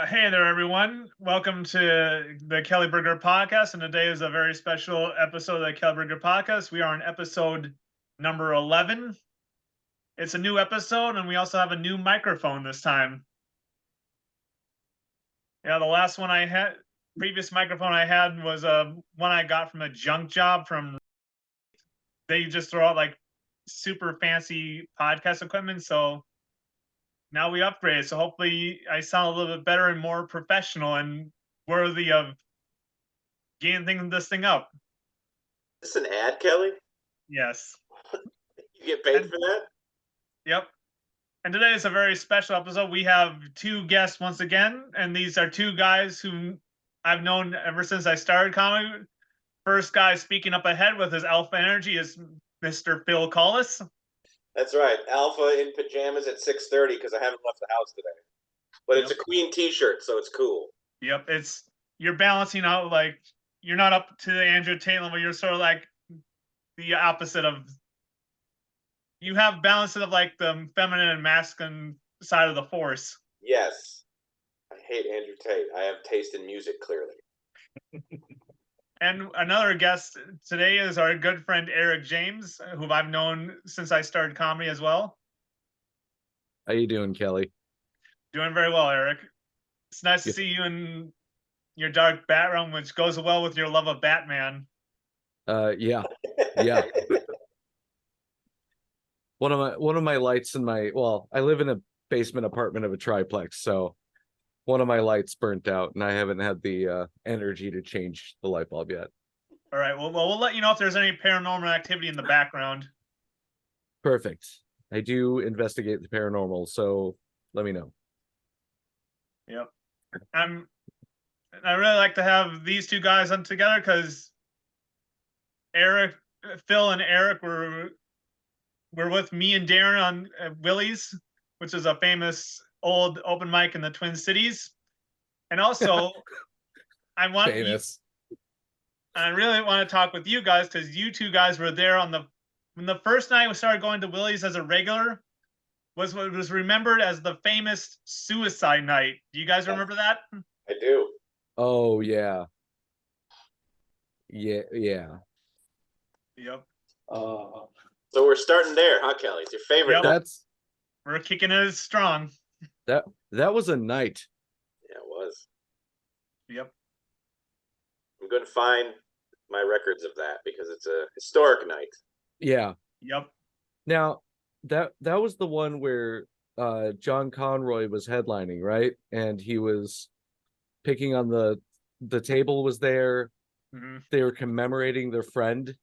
Hey there, everyone. Welcome to the Kelly Berger podcast. And today is a very special episode of the Kelly Berger podcast. We are on episode number 11. It's a new episode, and we also have a new microphone this time. Yeah, the last one I had, previous microphone I had was one I got from a junk job from, they just throw out like super fancy podcast equipment. So now we upgraded. So hopefully I sound a little bit better and more professional and worthy of getting this thing up. Is this an ad, Kelly? Yes. You get paid for that? Yep. And today is a very special episode. We have two guests once again, and these are two guys whom I've known ever since I started comedy. First guy speaking up ahead with his alpha energy is Mr. Phil Kolas. That's right. Alpha in pajamas at 6:30 because I haven't left the house today. But it's a Queen t-shirt, so it's cool. Yep. You're balancing out, like, you're not up to the Andrew Tate level, you're sort of like the opposite of, you have balance of like the feminine and masculine side of the force. Yes. I hate Andrew Tate. I have taste in music, clearly. And another guest today is our good friend Eric James, who I've known since I started comedy as well. How you doing, Kelly? Doing very well, Eric. It's nice to see you in your dark background, which goes well with your love of Batman. Yeah. One of my lights in my, I live in a basement apartment of a triplex, so one of my lights burnt out, and I haven't had the energy to change the light bulb yet. All right. Well, we'll let you know if there's any paranormal activity in the background. Perfect. I do investigate the paranormal, so let me know. Yep. I really like to have these two guys on together because Phil and Eric were with me and Darren on Willie's, which is a famous old open mic in the Twin Cities. And also, I really want to talk with you guys because you two guys were there when the first night we started going to Willie's as a regular was what was remembered as the famous suicide night. Do you guys remember that? I do. Oh, yeah. Yeah. Yep. So we're starting there, huh, Kelly? It's your favorite. Yep. We're kicking it strong. That was a night. Yeah, it was. Yep. I'm going to find my records of that because it's a historic night. Yeah. Yep. Now, that was the one where John Conroy was headlining, right? And he was picking on the table was there. Mm-hmm. They were commemorating their friend.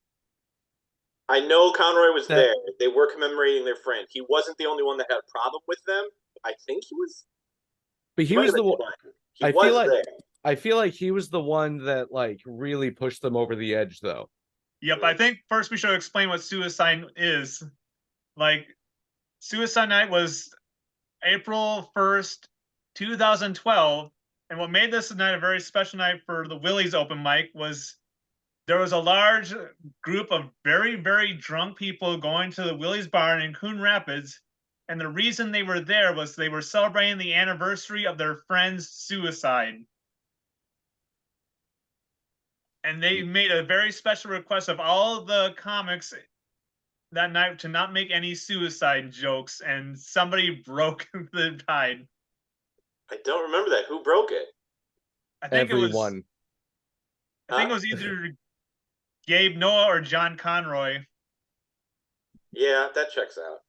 I know Conroy was there. They were commemorating their friend. He wasn't the only one that had a problem with them. I think he was. But he was the one. I feel like he was the one that like really pushed them over the edge, though. Yep. I think first we should explain what suicide is. Like, Suicide Night was April 1st, 2012. And what made this night a very special night for the Willie's open mic was there was a large group of very, very drunk people going to the Willie's Barn in Coon Rapids. And the reason they were there was they were celebrating the anniversary of their friend's suicide. And they made a very special request of all of the comics that night to not make any suicide jokes. And somebody broke the tide. I don't remember that. Who broke it? I think Everyone. I think it was either Gabe Noah or John Conroy. Yeah, that checks out.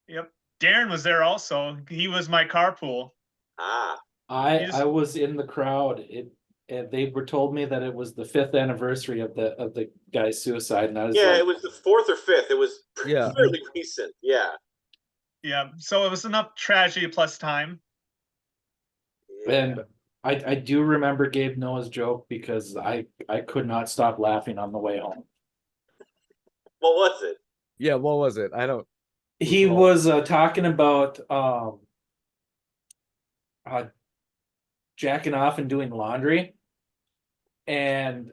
Yep. Darren was there also. He was my carpool. I was in the crowd. They were told me that it was the 5th anniversary of the guy's suicide, and I was it was the 4th or 5th. It was fairly recent. Yeah. Yeah. So it was enough tragedy plus time. Yeah. And I do remember Gabe Noah's joke because I could not stop laughing on the way home. What was it? Yeah, what was it? I don't. He was talking about jacking off and doing laundry, and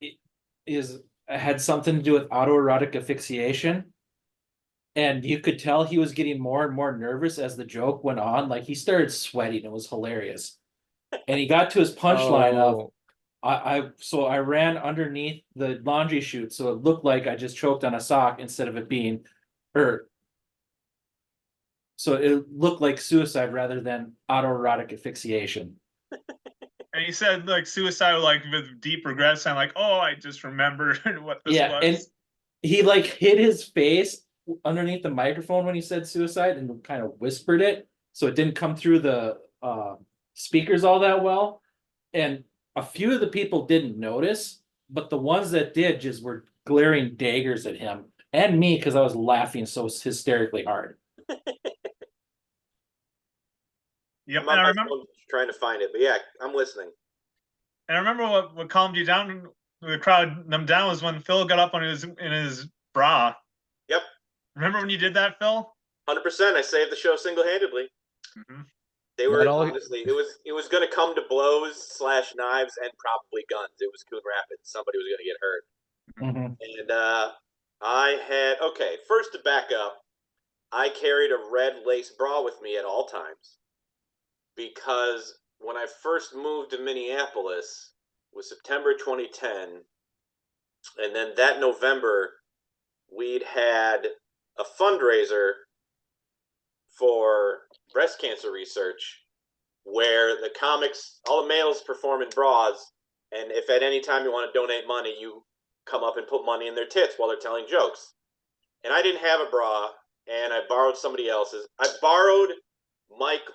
it had something to do with autoerotic asphyxiation. And you could tell he was getting more and more nervous as the joke went on. Like he started sweating. It was hilarious. And he got to his punchline of, so I ran underneath the laundry chute, so it looked like I just choked on a sock instead of it being, or so it looked like suicide rather than autoerotic asphyxiation. And he said like suicide like with deep regrets and like, oh, I just remembered what this Yeah, and was. he like hid his face underneath the microphone when he said suicide and kind of whispered it, so it didn't come through the speakers all that well. And a few of the people didn't notice, but the ones that did just were glaring daggers at him and me because I was laughing so hysterically hard. Yep, I'm and on I my remember, phone trying to find it, but yeah, I'm listening. and I remember what calmed you down, the crowd them down, was when Phil got up on his bra. Yep. Remember when you did that, Phil? 100%. I saved the show single-handedly. Mm-hmm. They were honestly, it was going to come to blows/knives and probably guns. It was Coon Rapids. Somebody was going to get hurt. Mm-hmm. And I had, okay, first to back up, I carried a red lace bra with me at all times because when I first moved to Minneapolis, it was September 2010, and then that November, we'd had a fundraiser for breast cancer research where the comics, all the males perform in bras, and if at any time you want to donate money, you come up and put money in their tits while they're telling jokes. And I didn't have a bra, and I borrowed somebody else's. I borrowed Mike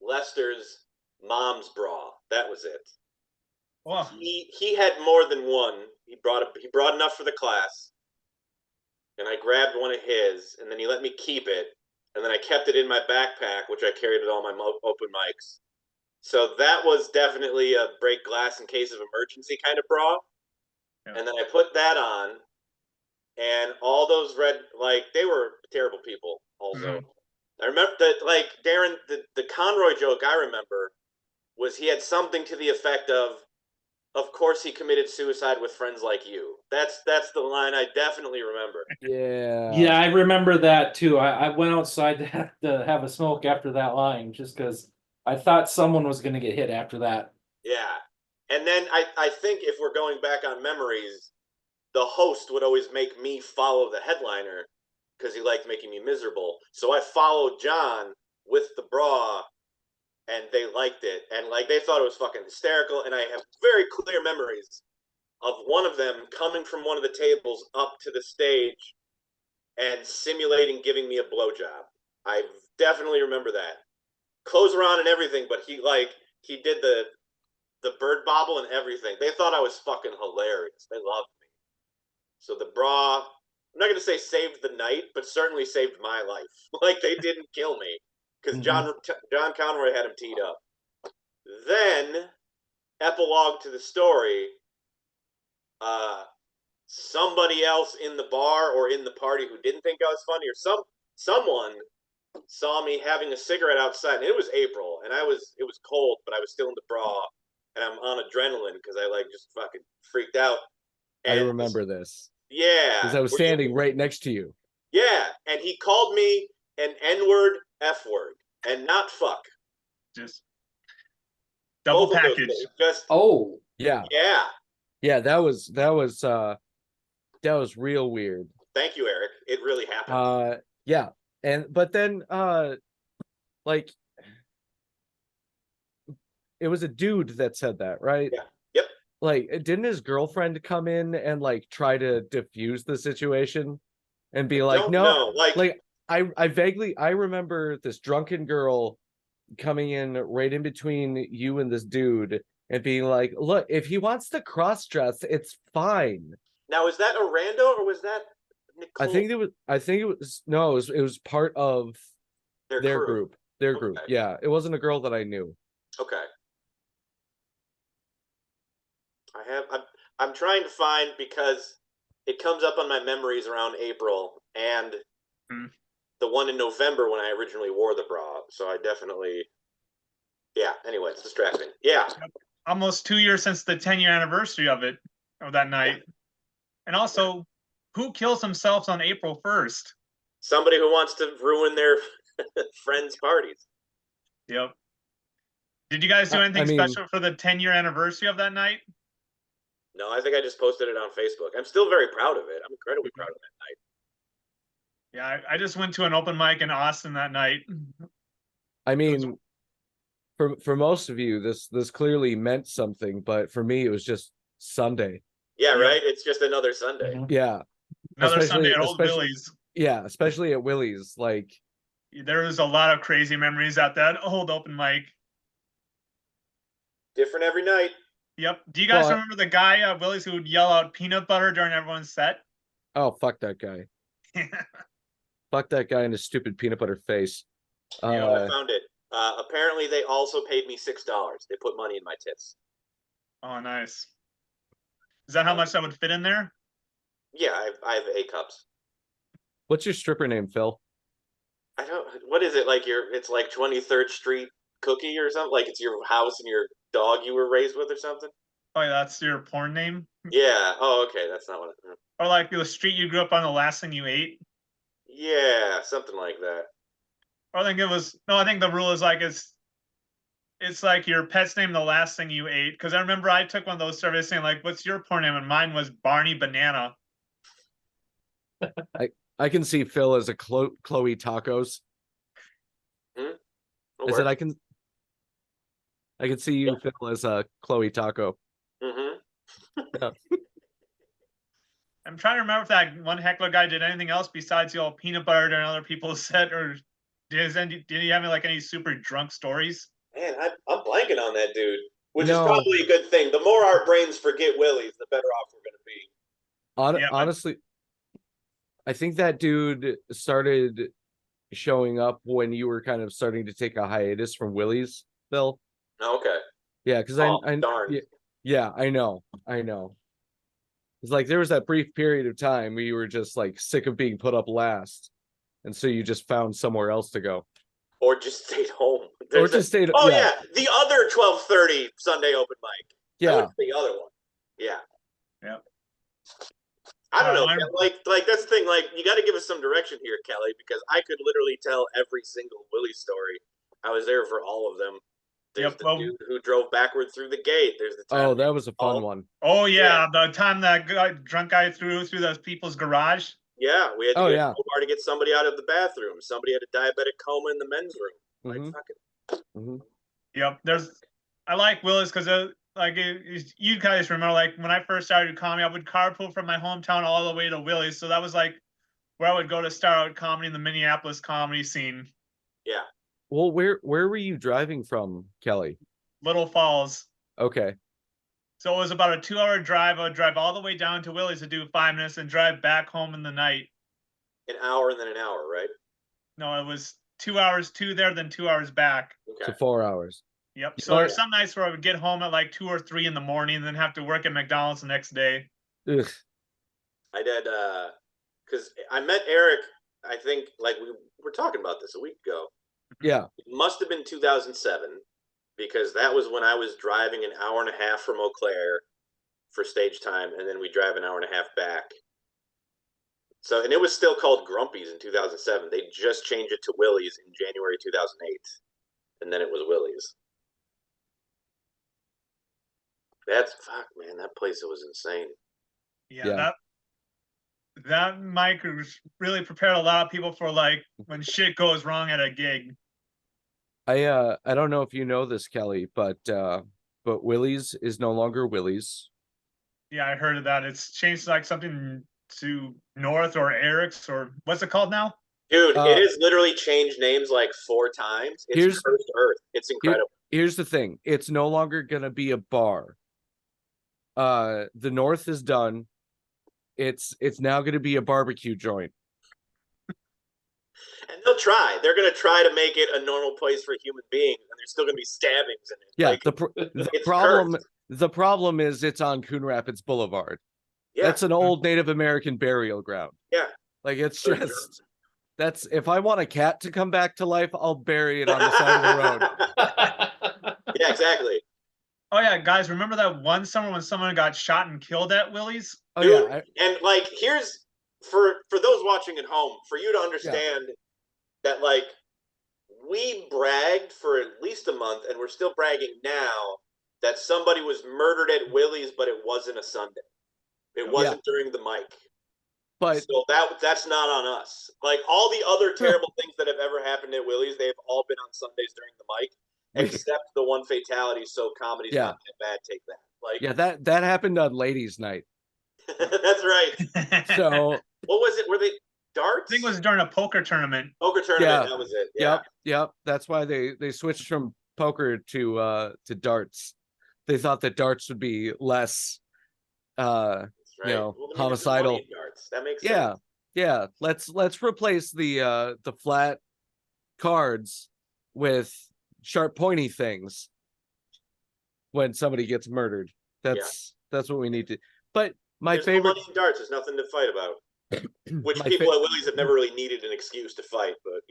Lester's mom's bra. That was it. Wow. He had more than one. He brought enough for the class, and I grabbed one of his, and then he let me keep it, and then I kept it in my backpack, which I carried at all my open mics. So that was definitely a break glass in case of emergency kind of bra. Yeah. And then I put that on, and all those red, like, they were terrible people also. Mm-hmm. I remember that, like, Darren, the Conroy joke I remember was he had something to the effect of course he committed suicide with friends like you. That's the line I definitely remember. Yeah, I remember that too. I went outside to have a smoke after that line just because I thought someone was going to get hit after that. Yeah. And then I think if we're going back on memories, the host would always make me follow the headliner because he liked making me miserable. So I followed John with the bra, and they liked it. And like they thought it was fucking hysterical. And I have very clear memories of one of them coming from one of the tables up to the stage and simulating giving me a blowjob. I definitely remember that. Clothes were on and everything, but he did the bird bobble and everything. They thought I was fucking hilarious. They loved me. So the bra, I'm not going to say saved the night, but certainly saved my life. Like, they didn't kill me because John Conroy had him teed up. Then, epilogue to the story, somebody else in the bar or in the party who didn't think I was funny, or someone saw me having a cigarette outside, and it was April, and it was cold, but I was still in the bra, and I'm on adrenaline because I like just fucking freaked out. And I remember this. Yeah. Because I was standing right next to you. Yeah, and he called me an N-word, F-word, and not fuck. Just double both package. Just yeah. Yeah. Yeah, that was real weird. Thank you, Eric. It really happened. Yeah. But then like it was a dude that said that, right? Yeah. Yep. Like, didn't his girlfriend come in and like try to diffuse the situation and be like, no, like I remember this drunken girl coming in right in between you and this dude and being like, look, if he wants to cross dress, it's fine. Now, is that a rando or was that Nicole? I think it was part of their group. Their group. Yeah. It wasn't a girl that I knew. Okay. I'm trying to find, because it comes up on my memories around April and the one in November when I originally wore the bra. So I definitely, yeah. Anyway, it's distracting. Yeah. Almost 2 years since the 10-year anniversary of that night. Yeah. And also, who kills themselves on April 1st? somebody who wants to ruin their friends' parties. Yep. Did you guys do anything special for the 10-year anniversary of that night? No, I think I just posted it on Facebook. I'm still very proud of it. I'm incredibly proud of that night. Yeah, I just went to an open mic in Austin that night. I mean, for most of you, this clearly meant something, but for me, it was just Sunday. Yeah, right. It's just another Sunday. Mhm. Yeah, Another Sunday at Old Willie's. Yeah, especially at Willie's. Like, there was a lot of crazy memories at that old open mic. Different every night. Yep. Do you guys remember the guy at Willie's who would yell out peanut butter during everyone's set? Oh, fuck that guy. Fuck that guy and his stupid peanut butter face. I found it. Apparently, they also paid me $6. They put money in my tips. Oh, nice. Is that how much that would fit in there? Yeah, I have A cups. What's your stripper name, Phil? I don't. What is it like? It's like 23rd Street Cookie or something. Like it's your house and your dog you were raised with or something. Oh, yeah, that's your porn name? Yeah. Oh, okay. That's not what. Or like the street you grew up on, the last thing you ate? Yeah, something like that. Or I think it was no. I think the rule is like it's like your pet's name, the last thing you ate. Because I remember I took one of those surveys saying like, "What's your porn name?" And mine was Barney Banana. I can see Phil as a Chloe Tacos. I said I can see you, Phil, as a Chloe Taco. Yeah. I'm trying to remember if that one heckler guy did anything else besides the old peanut butter during other people's set, or did he have like any super drunk stories? Man, I'm blanking on that dude, which is probably a good thing. The more our brains forget Willie's, the better off we're going to be. Honestly, I think that dude started showing up when you were kind of starting to take a hiatus from Willie's, Phil. Okay. Yeah, because darn. Yeah, I know. It's like there was that brief period of time where you were just like sick of being put up last, and so you just found somewhere else to go, or just stayed home. Or just stayed. Oh yeah, the other 12:30 Sunday open mic. Yeah, the other one. Yeah. Yeah. I don't know. Like that's the thing. Like you got to give us some direction here, Kelly, because I could literally tell every single Willie story. I was there for all of them. There's the dude who drove backward through the gate. There's the time. Oh, that was a fun one. Oh yeah, the time that drunk guy threw those people's garage. Yeah, we had to get a bar to get somebody out of the bathroom. Somebody had a diabetic coma in the men's room. Like fucking. Yep. I like Willis because you guys remember like when I first started comedy, I would carpool from my hometown all the way to Willie's, so that was like where I would go to start out comedy in the Minneapolis comedy scene. Yeah. Well, where were you driving from, Kelly? Little Falls. Okay. So it was about a 2-hour drive. I would drive all the way down to Willie's to do 5 minutes and drive back home in the night. An hour and then an hour, right? No, it was 2 hours to there, then 2 hours back. Okay. So 4 hours. Yep. So there's some nights where I would get home at like 2 or 3 in the morning and then have to work at McDonald's the next day. Ugh. I did, because I met Eric, I think, like we were talking about this a week ago. Yeah. It must have been 2007, because that was when I was driving an hour and a half from Eau Claire for stage time, and then we drive an hour and a half back. So, and it was still called Grumpy's in 2007. They just changed it to Willie's in January 2008, and then it was Willie's. Fuck, man, that place was insane. Yeah. That mic really prepared a lot of people for like when shit goes wrong at a gig. I don't know if you know this, Kelly, but Willie's is no longer Willie's. Yeah, I heard of that. It's changed like something to North or Eric's or what's it called now? Dude, it has literally changed names like 4 times. It's Cursed Earth. It's incredible. Here's the thing. It's no longer gonna be a bar. The North is done. It's now gonna be a barbecue joint. And they'll try. They're going to try to make it a normal place for human beings, and there's still going to be stabbings in it. Yeah, like, the problem is it's on Coon Rapids Boulevard. Yeah. That's an old Native American burial ground. Yeah. Like it's just that's if I want a cat to come back to life, I'll bury it on the side of the road. Yeah, exactly. Oh yeah, guys, remember that one summer when someone got shot and killed at Willie's? Oh dude, yeah. And like here's for those watching at home, for you to understand that, like, we bragged for at least a month, and we're still bragging now that somebody was murdered at Willie's, but it wasn't a Sunday. It wasn't during the mic. But so that's not on us. Like, all the other terrible things that have ever happened at Willie's, they've all been on Sundays during the mic, except the one fatality. So comedy's not that bad. Take that. Like, that happened on ladies' night. That's right. So what was it? Were they darts? I think it was during a poker tournament. Poker tournament. That was it. Yeah. Yep. That's why they switched from poker to darts. They thought that darts would be less homicidal. Darts. That makes sense. Yeah. Let's replace the flat cards with sharp pointy things when somebody gets murdered. That's what we need to. But there's favorite no money in darts. There's nothing to fight about. Which people at Willie's have never really needed an excuse to fight, but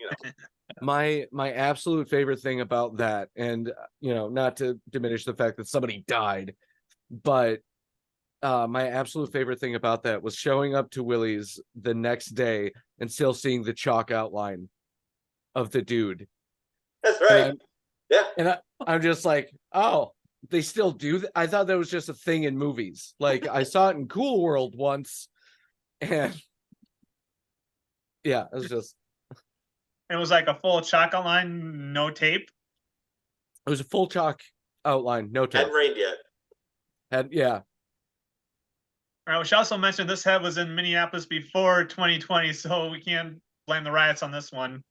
my absolute favorite thing about that, and not to diminish the fact that somebody died, but my absolute favorite thing about that was showing up to Willie's the next day and still seeing the chalk outline of the dude. That's right. And I'm just like, oh, they still do that? I thought that was just a thing in movies. Like, I saw it in Cool World once, and it was just. It was like a full chalk outline, no tape. It was a full chalk outline, no tape. Hadn't rained yet. We should also mention this head was in Minneapolis before 2020, so we can't blame the riots on this one.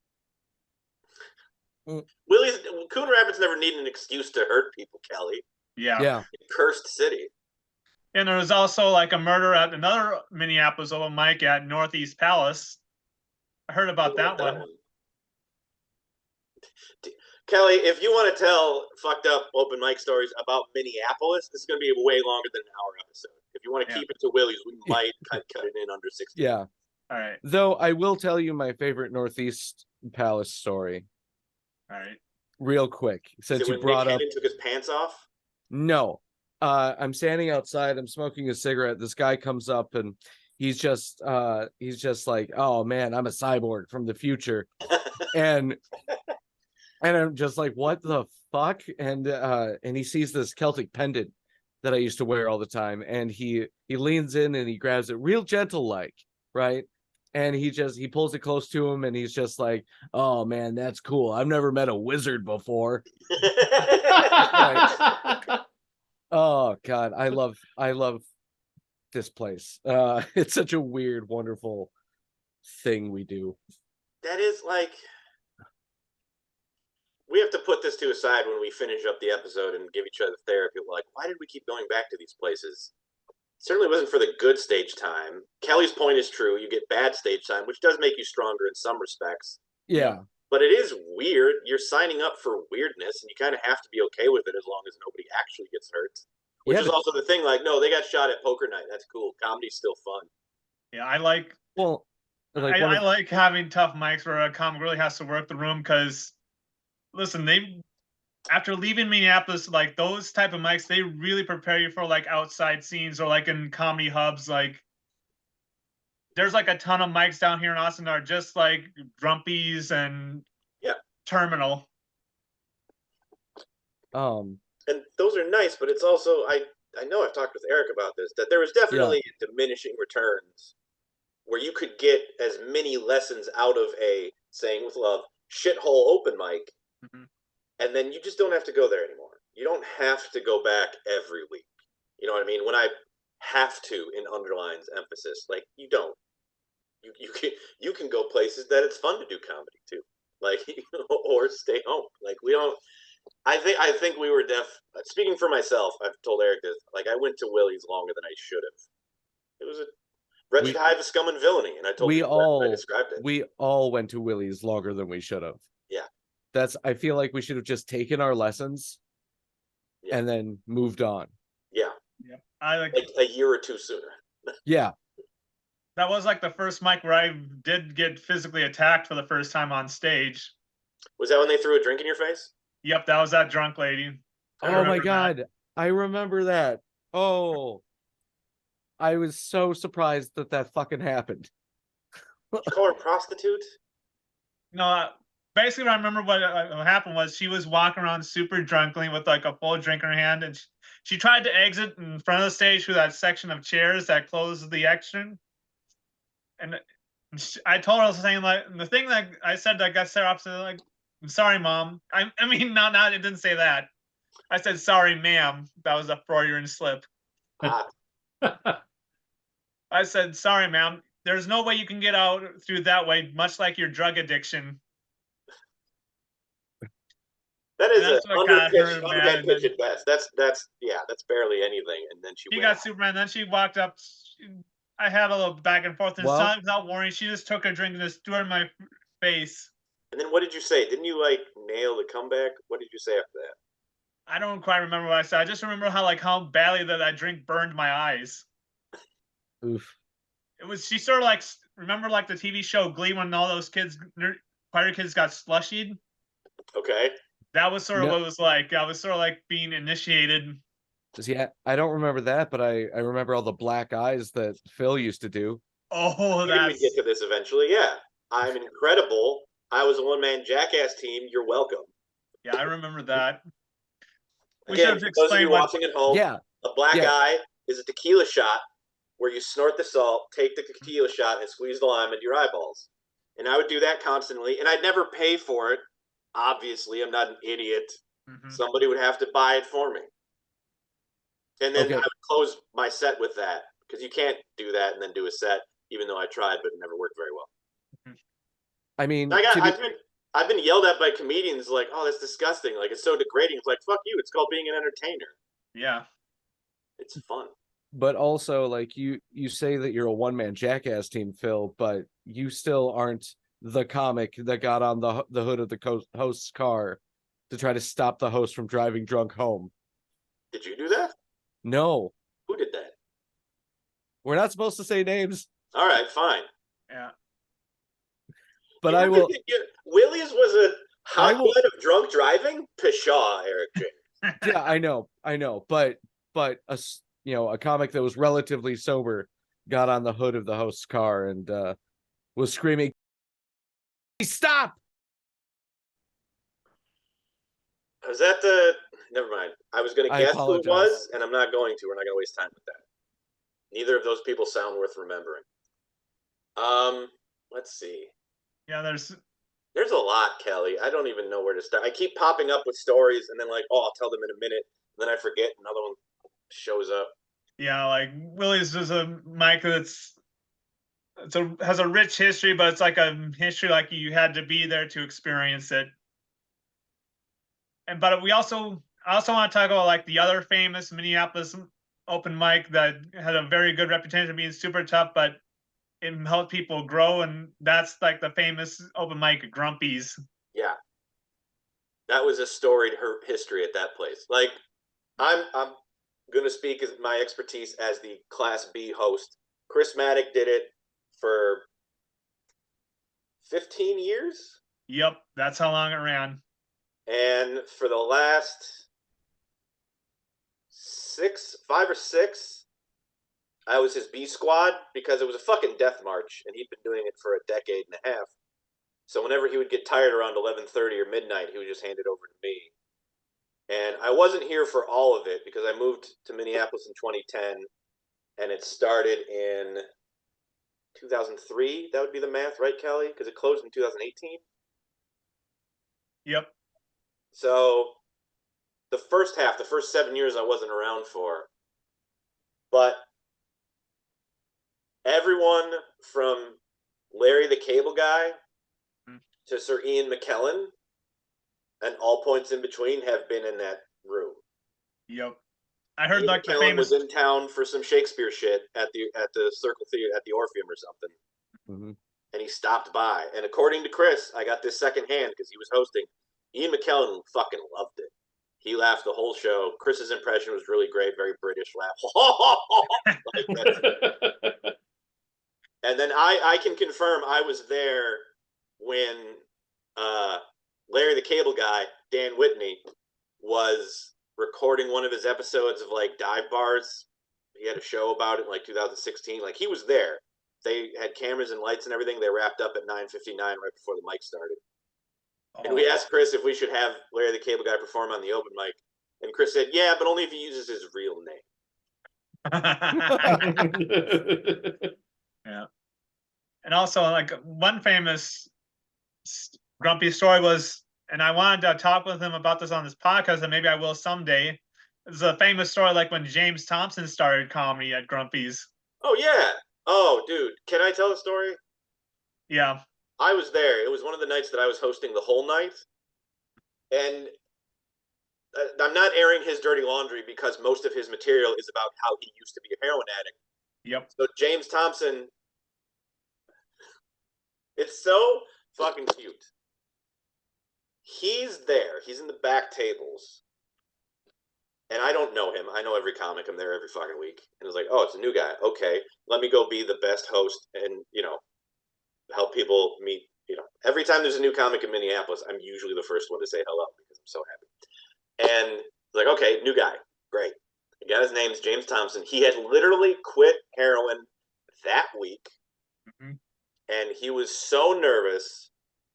Coon Rapids never needed an excuse to hurt people, Kelly. Yeah. Cursed city. And there was also like a murder at another Minneapolis open mic at Northeast Palace. I heard about that one. Kelly, if you want to tell fucked up open mic stories about Minneapolis, this is going to be way longer than an hour episode. If you want to keep it to Willie's, we might cut it in under 60 minutes. All right. Though I will tell you my favorite Northeast Palace story. All right. Real quick, since you brought up. Took his pants off? No. I'm standing outside. I'm smoking a cigarette. This guy comes up and he's just like, oh man, I'm a cyborg from the future. and I'm just like, what the fuck? And he sees this Celtic pendant that I used to wear all the time. And he leans in and he grabs it real gentle like, right? And he pulls it close to him and he's just like, oh man, that's cool. I've never met a wizard before. Oh God, I love this place. It's such a weird, wonderful thing we do. That is like, we have to put this to a side when we finish up the episode and give each other therapy. Like, why did we keep going back to these places? Certainly wasn't for the good stage time. Kelly's point is true. You get bad stage time, which does make you stronger in some respects. Yeah. But it is weird. You're signing up for weirdness, and you kind of have to be okay with it as long as nobody actually gets hurt. Which is also the thing. Like, no, they got shot at poker night. That's cool. Comedy's still fun. Yeah, I like having tough mics where a comic really has to work the room because, listen, after leaving Minneapolis, like those type of mics, they really prepare you for like outside scenes or like in comedy hubs. Like, there's like a ton of mics down here in Austin that are just like Grumpy's and Terminal. And those are nice, but it's also, I know I've talked with Eric about this, that there was definitely diminishing returns where you could get as many lessons out of a, saying with love, shithole open mic, and then you just don't have to go there anymore. You don't have to go back every week. You know what I mean? When I have to, in underlines emphasis, like, you don't. You can go places that it's fun to do comedy too, like, or stay home. Like, we don't. I think we were speaking for myself, I've told Eric this, like, I went to Willie's longer than I should have. It was a wretched hive of scum and villainy, and I told you I described it. We all went to Willie's longer than we should have. Yeah. I feel like we should have just taken our lessons and then moved on. Yeah. I like a year or two sooner. Yeah. That was like the first mic where I did get physically attacked for the first time on stage. Was that when they threw a drink in your face? Yep, that was that drunk lady. Oh my God. I remember that. Oh, I was so surprised that fucking happened. Did you call her a prostitute? No, basically, what I remember what happened was she was walking around super drunkenly with like a full drink in her hand, and she tried to exit in front of the stage through that section of chairs that closes the exit. And I told her saying like the thing that I said that got Sarah upset, like, "I'm sorry, mom." I mean, not it didn't say that. I said sorry, ma'am. That was a Freudian slip. Hot. I said sorry, ma'am. There's no way you can get out through that way, much like your drug addiction. That is And an that's what got her underhand mad. pitch at best. That's barely anything. And then She got super mad. Then she walked up. I had a little back and forth, and Well- without warning, she just took a drink and just threw it in my face. And then what did you say? Didn't you like nail the comeback? What did you say after that? I don't quite remember what I said. I just remember how badly that drink burned my eyes. Oof. It was she sort of like remember like the TV show Glee when all those pirate kids got slushied. Okay. That was sort of No. what it was like. I was sort of like being initiated. See, I don't remember that, but I remember all the black eyes that Phil used to do. Oh, Maybe we that's get to this eventually. Yeah. I'm incredible. I was a one-man jackass team. You're welcome. yeah, I remember that. We Again, should have for those of explained you what. watching at home, Yeah, a black yeah. eye is a tequila shot where you snort the salt, take the tequila shot, and squeeze the lime into your eyeballs. And I would do that constantly, and I'd never pay for it. Obviously, I'm not an idiot. Mhm. Somebody would have to buy it for me. And then Okay. I would close my set with that because you can't do that and then do a set, even though I tried, but it never worked very well. I mean, I've been yelled at by comedians like, "Oh, that's disgusting! Like it's so degrading." It's like, "Fuck you! It's called being an entertainer. Yeah. It's fun." but also like you say that you're a one-man jackass team, Phil, but you still aren't the comic that got on the hood of the host's car to try to stop the host from driving drunk home. Did you do that? No, Who did that? we're not supposed to say names, All right, fine. Yeah. but You I will. Willie's was a I will- hotbed of drunk driving. Pshaw, Eric James. Yeah, I know, but a comic that was relatively sober got on the hood of the host's car and was screaming, "Stop!" Was that the? Never mind. I was going to I guess who it apologize. was, and I'm not going to. We're not going to waste time with that. Neither of those people sound worth remembering. Let's see. Yeah, there's There's a lot, Kelly. I don't even know where to start. I keep popping up with stories, and then like, oh, I'll tell them in a minute. And then I forget. Another one shows up. yeah, like Willie's is a mic that's has a rich history, but it's like a history like you had to be there to experience it. And but I also want to talk about like the other famous Minneapolis open mic that had a very good reputation of being super tough, but it helped people grow, and that's like the famous open mic Grumpy's. Yeah, that was a storied history at that place. Like, I'm gonna speak as my expertise as the Class B host. Chris Maddock did it for 15 years, Yep, that's how long it ran. and for the last 5 or 6, I was his B squad because it was a fucking death march, and he'd been doing it for a decade and a half. So whenever he would get tired around 11:30 or midnight, he would just hand it over to me. And I wasn't here for all of it because I moved to Minneapolis in 2010, and it started in 2003. That would be the math, right, Kelly? Because it closed in 2018. Yep. So the first 7 years, I wasn't around for. But everyone from Larry the Cable Guy to Sir Ian McKellen and all points in between have been in that room. Yep. I heard Ian like the McKellen famous. was in town for some Shakespeare shit at the Circle Theater at the Orpheum or something. Mm-hmm. And he stopped by. And according to Chris, I got this secondhand because he was hosting. Ian McKellen fucking loved it. He laughed the whole show. Chris's impression was really great, very British laugh. And then I can confirm I was there when Larry the Cable Guy, Dan Whitney, was recording one of his episodes of like Dive Bars. He had a show about it in like 2016. Like he was there. they had cameras and lights and everything. They wrapped up at 9:59 right before the mic started. Oh. And we asked Chris if we should have Larry the Cable Guy perform on the open mic. And Chris said, yeah, but only if he uses his real name. Yeah. And also, like, one famous Grumpy story was, and I wanted to talk with him about this on this podcast, and maybe I will someday. It's a famous story, like when James Thompson started comedy at Grumpy's. Oh, yeah. Oh, dude. Can I tell a story? Yeah. I was there. It was one of the nights that I was hosting the whole night. And I'm not airing his dirty laundry because most of his material is about how he used to be a heroin addict. Yep. So James Thompson, it's so fucking cute. He's there. He's in the back tables. And I don't know him. I know every comic. I'm there every fucking week. And it's like, oh, it's a new guy. Okay, let me go be the best host and, help people meet. Every time there's a new comic in Minneapolis, I'm usually the first one to say hello because I'm so happy. And it's like, okay, new guy. Great. The guy's name's James Thompson. He had literally quit heroin that week. Mm-hmm. And he was so nervous.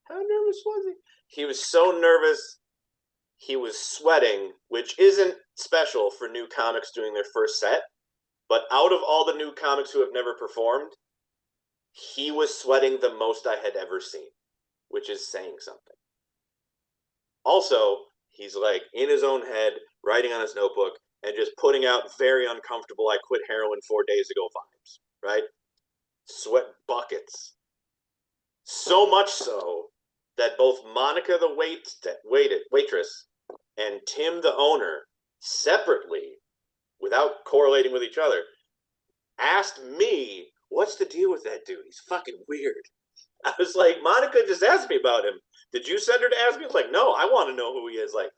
How nervous was he? He was so nervous. He was sweating, which isn't special for new comics doing their first set. But out of all the new comics who have never performed, he was sweating the most I had ever seen, which is saying something. Also, he's like in his own head, writing on his notebook, and just putting out very uncomfortable, I quit heroin 4 days ago vibes, right? Sweat buckets. So much so that both Monica the waitress and Tim the owner separately, without correlating with each other, asked me, what's the deal with that dude? He's fucking weird. I was like, Monica just asked me about him. Did you send her to ask me? It's like, no, I want to know who he is. Like,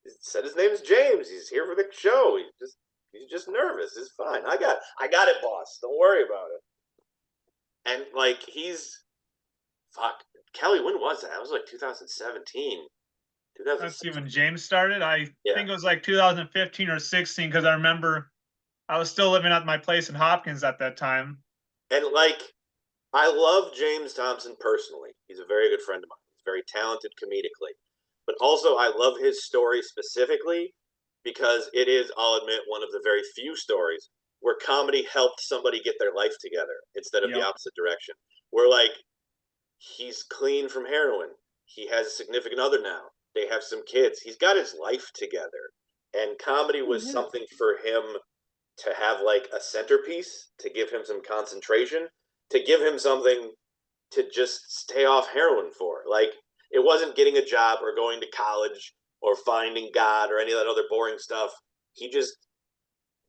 he said his name is James. He's here for the show. He's just nervous. It's fine. I got it, boss. Don't worry about it. And like, fuck, Kelly, when was that? It was like 2017. Let's see, when James started, I Yeah. think it was like 2015 or 16, because I remember I was still living at my place in Hopkins at that time. And like, I love James Thompson personally. He's a very good friend of mine. He's very talented comedically. But also, I love his story specifically because it is, I'll admit, one of the very few stories where comedy helped somebody get their life together instead of the opposite direction. Where, like, he's clean from heroin. He has a significant other now. They have some kids. He's got his life together. And comedy was something for him to have, like, a centerpiece, to give him some concentration, to give him something to just stay off heroin for. Like, it wasn't getting a job or going to college or finding God or any of that other boring stuff. He just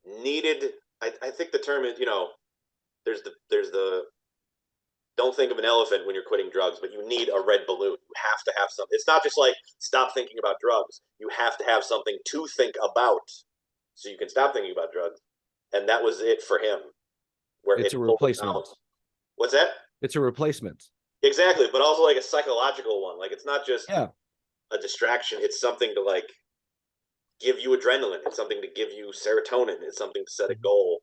needed, I think the term is, there's the don't think of an elephant when you're quitting drugs, but you need a red balloon. You have to have something. It's not just like stop thinking about drugs. You have to have something to think about so you can stop thinking about drugs. And that was it for him. Where it's a replacement. What's that? It's a replacement. Exactly, but also like a psychological one. Like, it's not just a distraction. It's something to like give you adrenaline. It's something to give you serotonin. It's something to set a goal.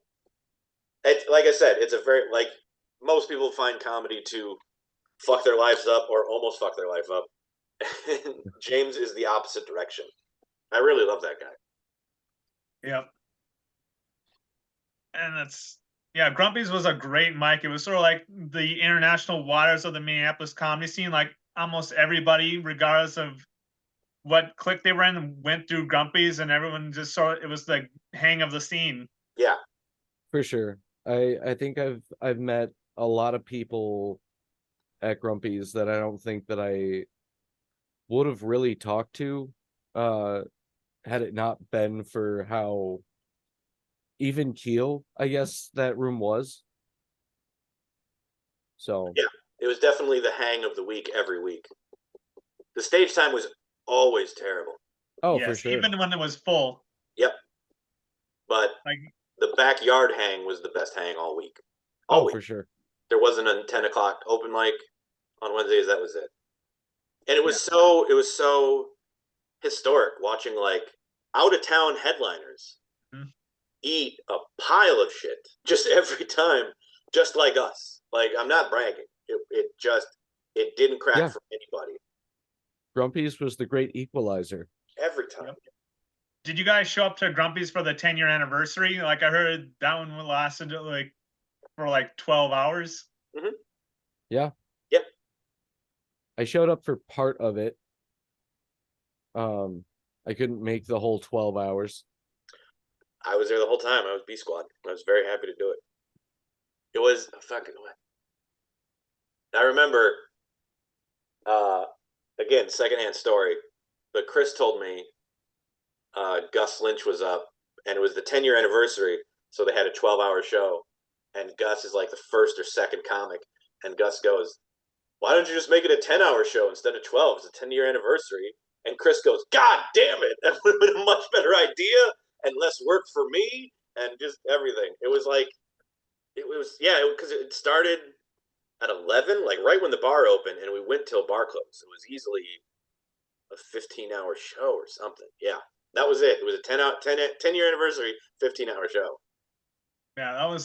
It's, like I said, it's a very, like, most people find comedy to fuck their lives up or almost fuck their life up. James is the opposite direction. I really love that guy. Yep. And Grumpy's was a great mic. It was sort of like the international waters of the Minneapolis comedy scene. Like, almost everybody, regardless of what clique they were in, went through Grumpy's, and everyone just it was the hang of the scene. Yeah. For sure. I think I've met a lot of people at Grumpy's that I don't think that I would have really talked to had it not been for how even keel, I guess, that room was. So yeah, it was definitely the hang of the week every week. The stage time was always terrible. Oh, yes, for sure. Even when it was full. Yep. But like, the backyard hang was the best hang all week. All week. For sure. There wasn't a 10 o'clock open mic on Wednesdays. That was it. And it was so historic watching like out of town headliners eat a pile of shit just every time. just like us. Like, I'm not bragging. It didn't crack Yeah. for anybody Grumpy's was the great equalizer. every time. Yep. Did you guys show up to Grumpy's for the 10-year anniversary? Like, I heard that one lasted like for like 12 hours. Mm-hmm. Yeah. Yep. I showed up for part of it. I couldn't make the whole 12 hours. I was there the whole time. I was B Squad. I was very happy to do it. It was a fucking what? I remember, again, secondhand story, but Chris told me Gus Lynch was up, and it was the 10-year anniversary, so they had a 12-hour show, and Gus is like the first or second comic, and Gus goes, "Why don't you just make it a 10-hour show instead of 12? It's a 10-year anniversary." And Chris goes, "God damn it, that would have been a much better idea and less work for me," and just everything. It was like, because it started at 11, like right when the bar opened, and we went till bar closed. It was easily a 15-hour show or something. Yeah, that was it. It was a 10-year anniversary, 15-hour show. Yeah,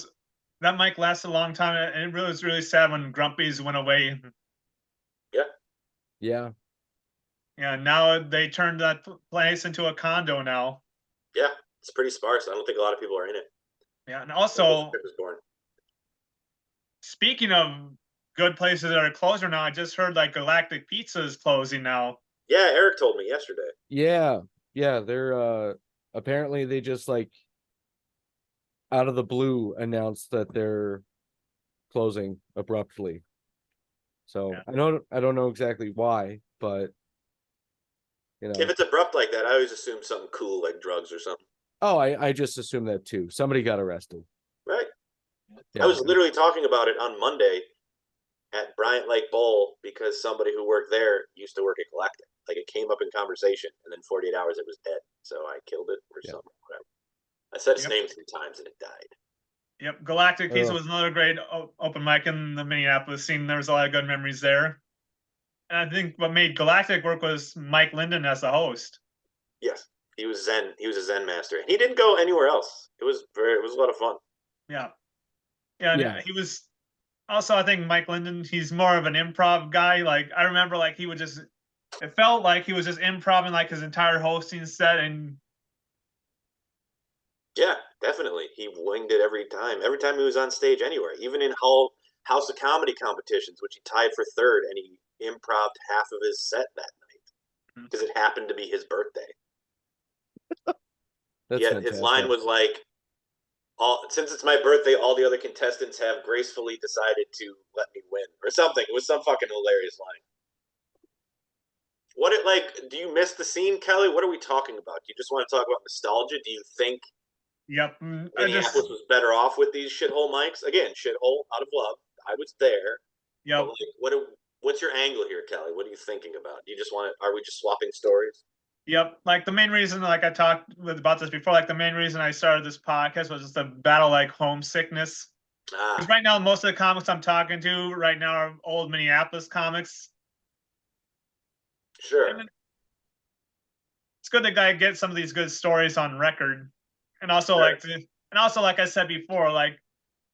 that mic lasted a long time, and it really was really sad when Grumpy's went away. Yeah. Yeah, now they turned that place into a condo now. Yeah, it's pretty sparse. I don't think a lot of people are in it. Yeah, and also, speaking of good places that are closer now, I just heard like Galactic Pizza is closing now. Yeah, Eric told me yesterday. Yeah. They're apparently they just like out of the blue announced that they're closing abruptly. So yeah. I don't know exactly why, but you know, if it's abrupt like that, I always assume something cool like drugs or something. Oh, I just assume that too. Somebody got arrested. Right. Yeah. I was literally talking about it on Monday at Bryant Lake Bowl because somebody who worked there used to work at Galactic. Like, it came up in conversation, and then 48 hours it was dead. So I killed it or something. Whatever. I said its name 3 times and it died. Yep, Galactic Pizza was another great open mic in the Minneapolis scene. There was a lot of good memories there. And I think what made Galactic work was Mike Linden as the host. Yes, he was Zen. He was a Zen master. He didn't go anywhere else. It was a lot of fun. Yeah. He was also, I think Mike Linden, he's more of an improv guy. Like, I remember like it felt like he was just improvising like his entire hosting set. And yeah, definitely. He winged it every time. Every time he was on stage anywhere, even in House of Comedy competitions, which he tied for 3rd, and he improv'd half of his set that night because it happened to be his birthday. His line was like, since it's my birthday, all the other contestants have gracefully decided to let me win, or something. It was some fucking hilarious line. Do you miss the scene, Kelly? What are we talking about? Do you just want to talk about nostalgia? Do you think Minneapolis was better off with these shithole mics? Again, shithole out of love. I was there. Yep. What's your angle here, Kelly? What are you thinking about? Are we just swapping stories? Yep. Like, the main reason, like I talked about this before, like the main reason I started this podcast was just to battle like homesickness. Because right now, most of the comics I'm talking to right now are old Minneapolis comics. Sure. And it's good that I get some of these good stories on record. And also, like I said before, like,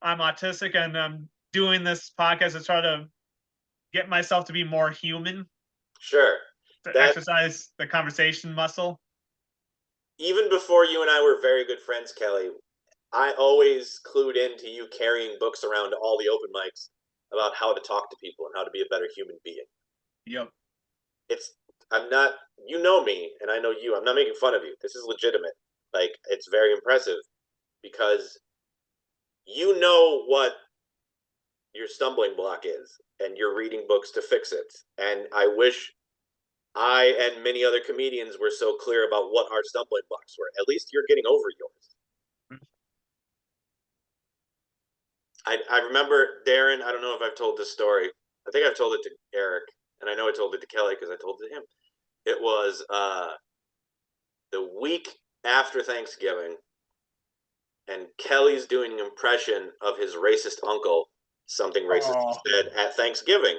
I'm autistic and I'm doing this podcast to try to get myself to be more human. Sure. To exercise the conversation muscle. Even before you and I were very good friends, Kelly, I always clued into you carrying books around to all the open mics about how to talk to people and how to be a better human being. Yep. You know me, and I know you. I'm not making fun of you. This is legitimate. Like, it's very impressive because you know what your stumbling block is, and you're reading books to fix it. And I wish I and many other comedians were so clear about what our stumbling blocks were. At least you're getting over yours. I remember, Darren, I don't know if I've told this story. I think I've told it to Eric, and I know I told it to Kelly because I told it to him. It was the week after Thanksgiving, and Kelly's doing an impression of his racist uncle, something racist said at Thanksgiving.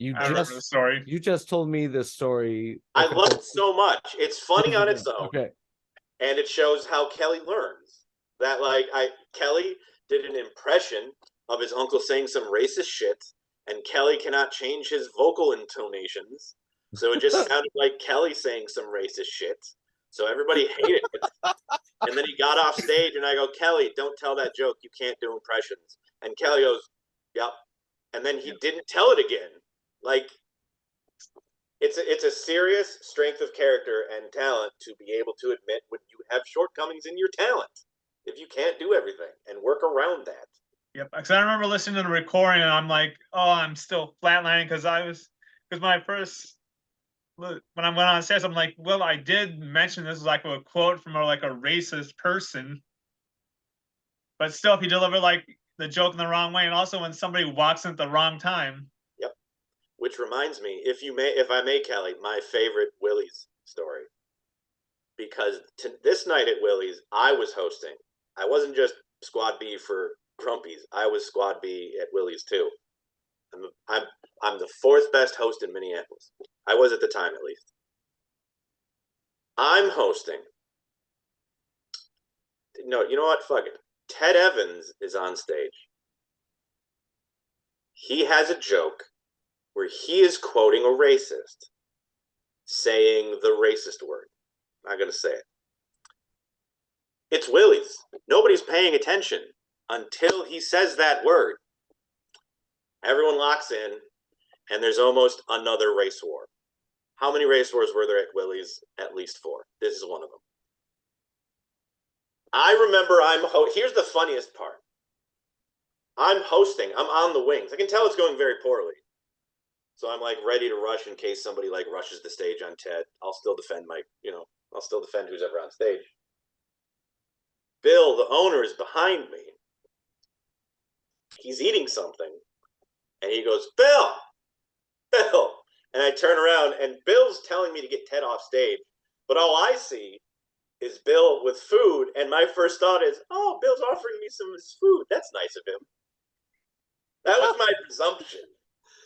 I remember the story. You just told me this story. I love it so much. It's funny on its own. Okay. And it shows how Kelly learns. That Kelly did an impression of his uncle saying some racist shit, and Kelly cannot change his vocal intonations, so it just sounded like Kelly saying some racist shit. So everybody hated it. And then he got off stage, and I go, Kelly, don't tell that joke. You can't do impressions. And Kelly goes, yep. And then he didn't tell it again. Like, it's a serious strength of character and talent to be able to admit when you have shortcomings in your talent. If you can't do everything and work around that. Yep. Because I remember listening to the recording, and I'm like, oh, I'm still flatlining because when I went on stage, I'm like, well, I did mention this like a quote from like a racist person, but still, if you deliver like the joke in the wrong way, and also when somebody walks in at the wrong time. Yep. Which reminds me, if I may, Kelly, my favorite Willie's story, because this night at Willie's, I was hosting. I wasn't just Squad B for Grumpy's. I was Squad B at Willie's too. I'm the fourth best host in Minneapolis. I was at the time, at least. I'm hosting. No, you know what? Fuck it. Ted Evans is on stage. He has a joke where he is quoting a racist, saying the racist word. I'm not going to say it. It's Willie's. Nobody's paying attention until he says that word. Everyone locks in, and there's almost another race war. How many race wars were there at Willie's? At least 4. This is one of them. I remember here's the funniest part. I'm hosting. I'm on the wings. I can tell it's going very poorly. So I'm like ready to rush in case somebody like rushes the stage on Ted. I'll still defend I'll still defend who's ever on stage. Bill, the owner, is behind me. He's eating something. And he goes, Bill! And I turn around, and Bill's telling me to get Ted off stage. But all I see is Bill with food, and my first thought is, oh, Bill's offering me some of his food. That's nice of him. That was my presumption.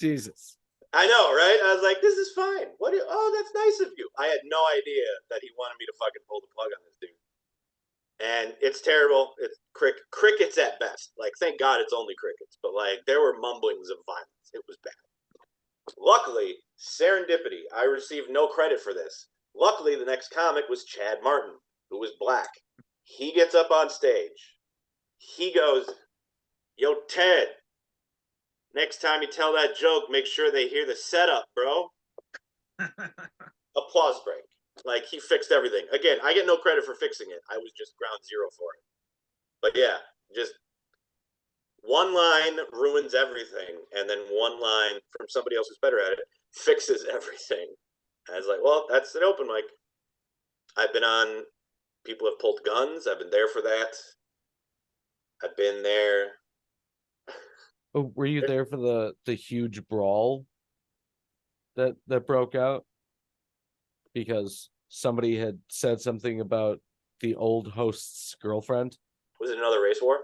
Jesus. I know, right? I was like, this is fine. Oh, that's nice of you. I had no idea that he wanted me to fucking pull the plug on this dude. And it's terrible. It's crickets at best. Like, thank God it's only crickets. But, like, there were mumblings of violence. It was bad. Luckily, serendipity, I received no credit for this. Luckily, the next comic was Chad Martin, who was black. He gets up on stage. He goes, yo, Ted, next time you tell that joke, make sure they hear the setup, bro. Applause break. Like, he fixed everything. Again, I get no credit for fixing it. I was just ground zero for it. But yeah, just one line ruins everything, and then one line from somebody else who's better at it fixes everything. And I was like, well, that's an open mic. I've been on People Have Pulled Guns. I've been there for that. I've been there. Oh, were you there for the huge brawl that broke out? Because somebody had said something about the old host's girlfriend. Was it another race war?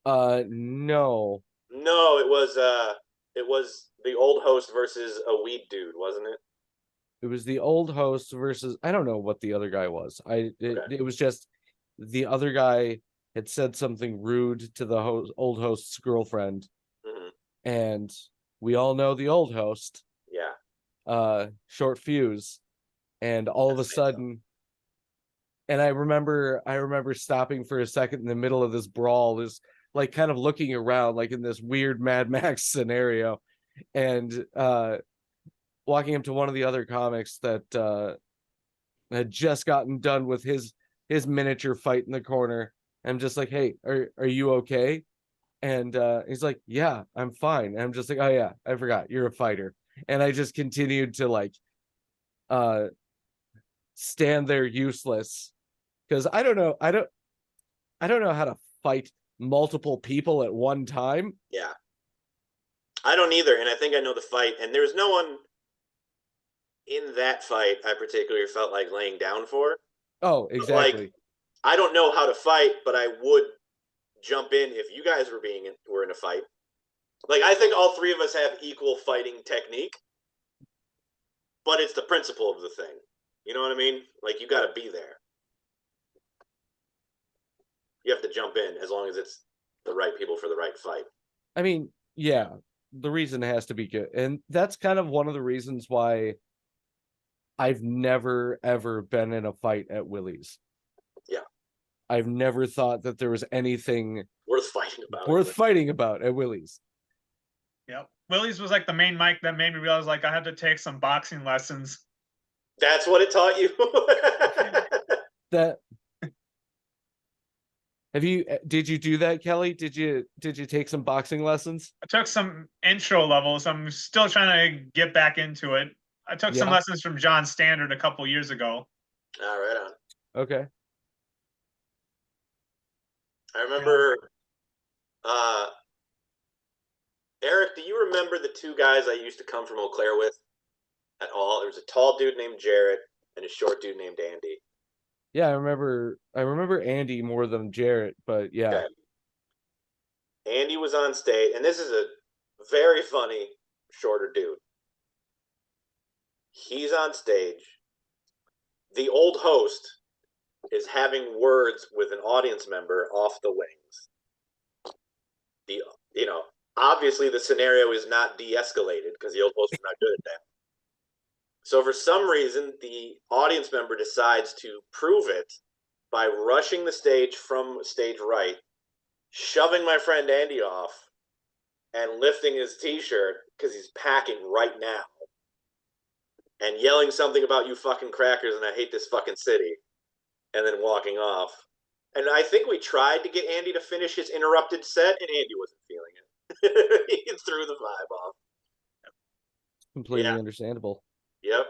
No. No, it was the old host versus a weed dude, wasn't it? It was the old host versus, I don't know what the other guy was. It was just the other guy had said something rude to the old host's girlfriend. Mm-hmm. And we all know the old host. Yeah. Short fuse. And all of a sudden, and I remember stopping for a second in the middle of this brawl, this like kind of looking around like in this weird Mad Max scenario, and walking up to one of the other comics that had just gotten done with his miniature fight in the corner. I'm just like, hey, are you okay? And he's like, yeah, I'm fine. And I'm just like, oh yeah, I forgot you're a fighter. And I just continued to like stand there useless, because I don't know how to fight multiple people at one time. Yeah, I don't either, and I think I know the fight, and there's no one in that fight I particularly felt like laying down for. Oh, exactly. Like, I don't know how to fight, but I would jump in if you guys were in a fight. Like, I think all three of us have equal fighting technique, but it's the principle of the thing. You know what I mean? Like, you got to be there. You have to jump in as long as it's the right people for the right fight. I mean, yeah, the reason has to be good. And that's kind of one of the reasons why I've never, ever been in a fight at Willie's. Yeah. I've never thought that there was anything Worth fighting about. worth fighting about at Willie's. Yep. Willie's was like the main mic that made me realize like I had to take some boxing lessons. That's what it taught you. That did you do that, Kelly? Did you take some boxing lessons? I took some intro levels. I'm still trying to get back into it. I took some lessons from John Standard a couple years ago. Right on. Okay. I remember, Eric, do you remember the two guys I used to come from Eau Claire with at all? There was a tall dude named Jarrett and a short dude named Andy. Yeah, I remember Andy more than Jarrett, but yeah. Okay. Andy was on stage, and this is a very funny, shorter dude. He's on stage. The old host is having words with an audience member off the wings. Obviously the scenario is not de-escalated because the old host is not good at that. So for some reason, the audience member decides to prove it by rushing the stage from stage right, shoving my friend Andy off, and lifting his t-shirt because he's packing right now, and yelling something about you fucking crackers and I hate this fucking city, and then walking off. And I think we tried to get Andy to finish his interrupted set, and Andy wasn't feeling it. He threw the vibe off. Completely understandable. Yep.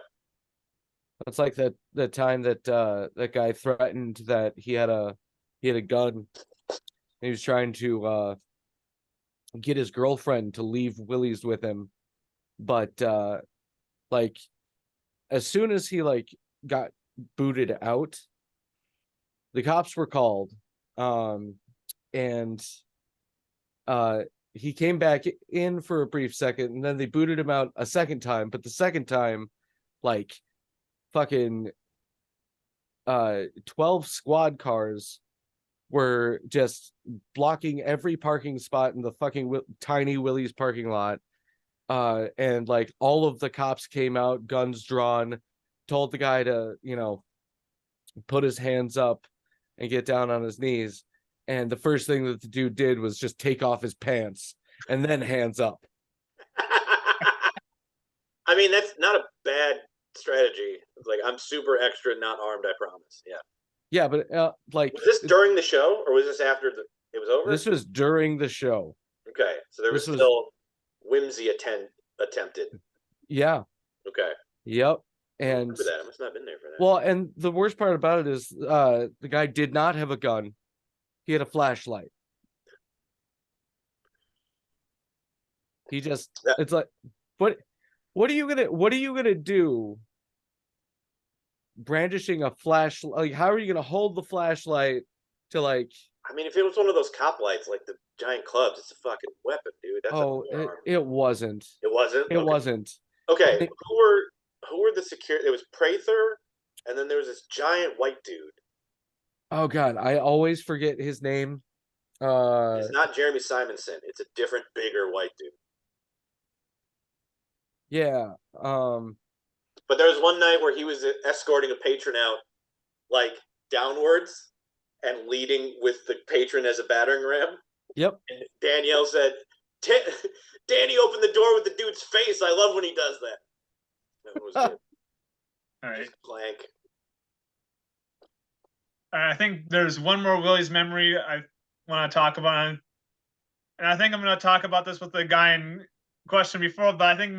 It's like that time that that guy threatened that he had a gun. He was trying to get his girlfriend to leave Willie's with him, but like as soon as he like got booted out, the cops were called, and he came back in for a brief second, and then they booted him out a second time. But the second time, like fucking 12 squad cars were just blocking every parking spot in the fucking tiny Willie's parking lot. And like all of the cops came out, guns drawn, told the guy to, put his hands up and get down on his knees. And the first thing that the dude did was just take off his pants and then hands up. I mean, that's not a bad strategy. Like, I'm super extra, not armed, I promise. Yeah. Yeah, but like... Was this during the show, or was this after it was over? This was during the show. Okay, so there was still whimsy attempted. Yeah. Okay. Yep. I And remember that. I must not have been there for that. well, and the worst part about it is the guy did not have a gun. He had a flashlight. He just it's like what are you gonna do brandishing a flashlight? Like, how are you gonna hold the flashlight to like... I mean, if it was one of those cop lights, like the giant clubs, it's a fucking weapon, dude. That's it wasn't. It wasn't? It wasn't. Okay, who were the security? It was Prather, and then there was this giant white dude. Oh god, I always forget his name. It's not Jeremy Simonson. It's a different, bigger white dude. Yeah. But there was one night where he was escorting a patron out, like, downwards and leading with the patron as a battering ram. Yep. And Danielle said, Danny opened the door with the dude's face. I love when he does that. That was good. All right. Just blank. I think there's one more Willie's memory I want to talk about. And I think I'm going to talk about this with the guy in question before, but I think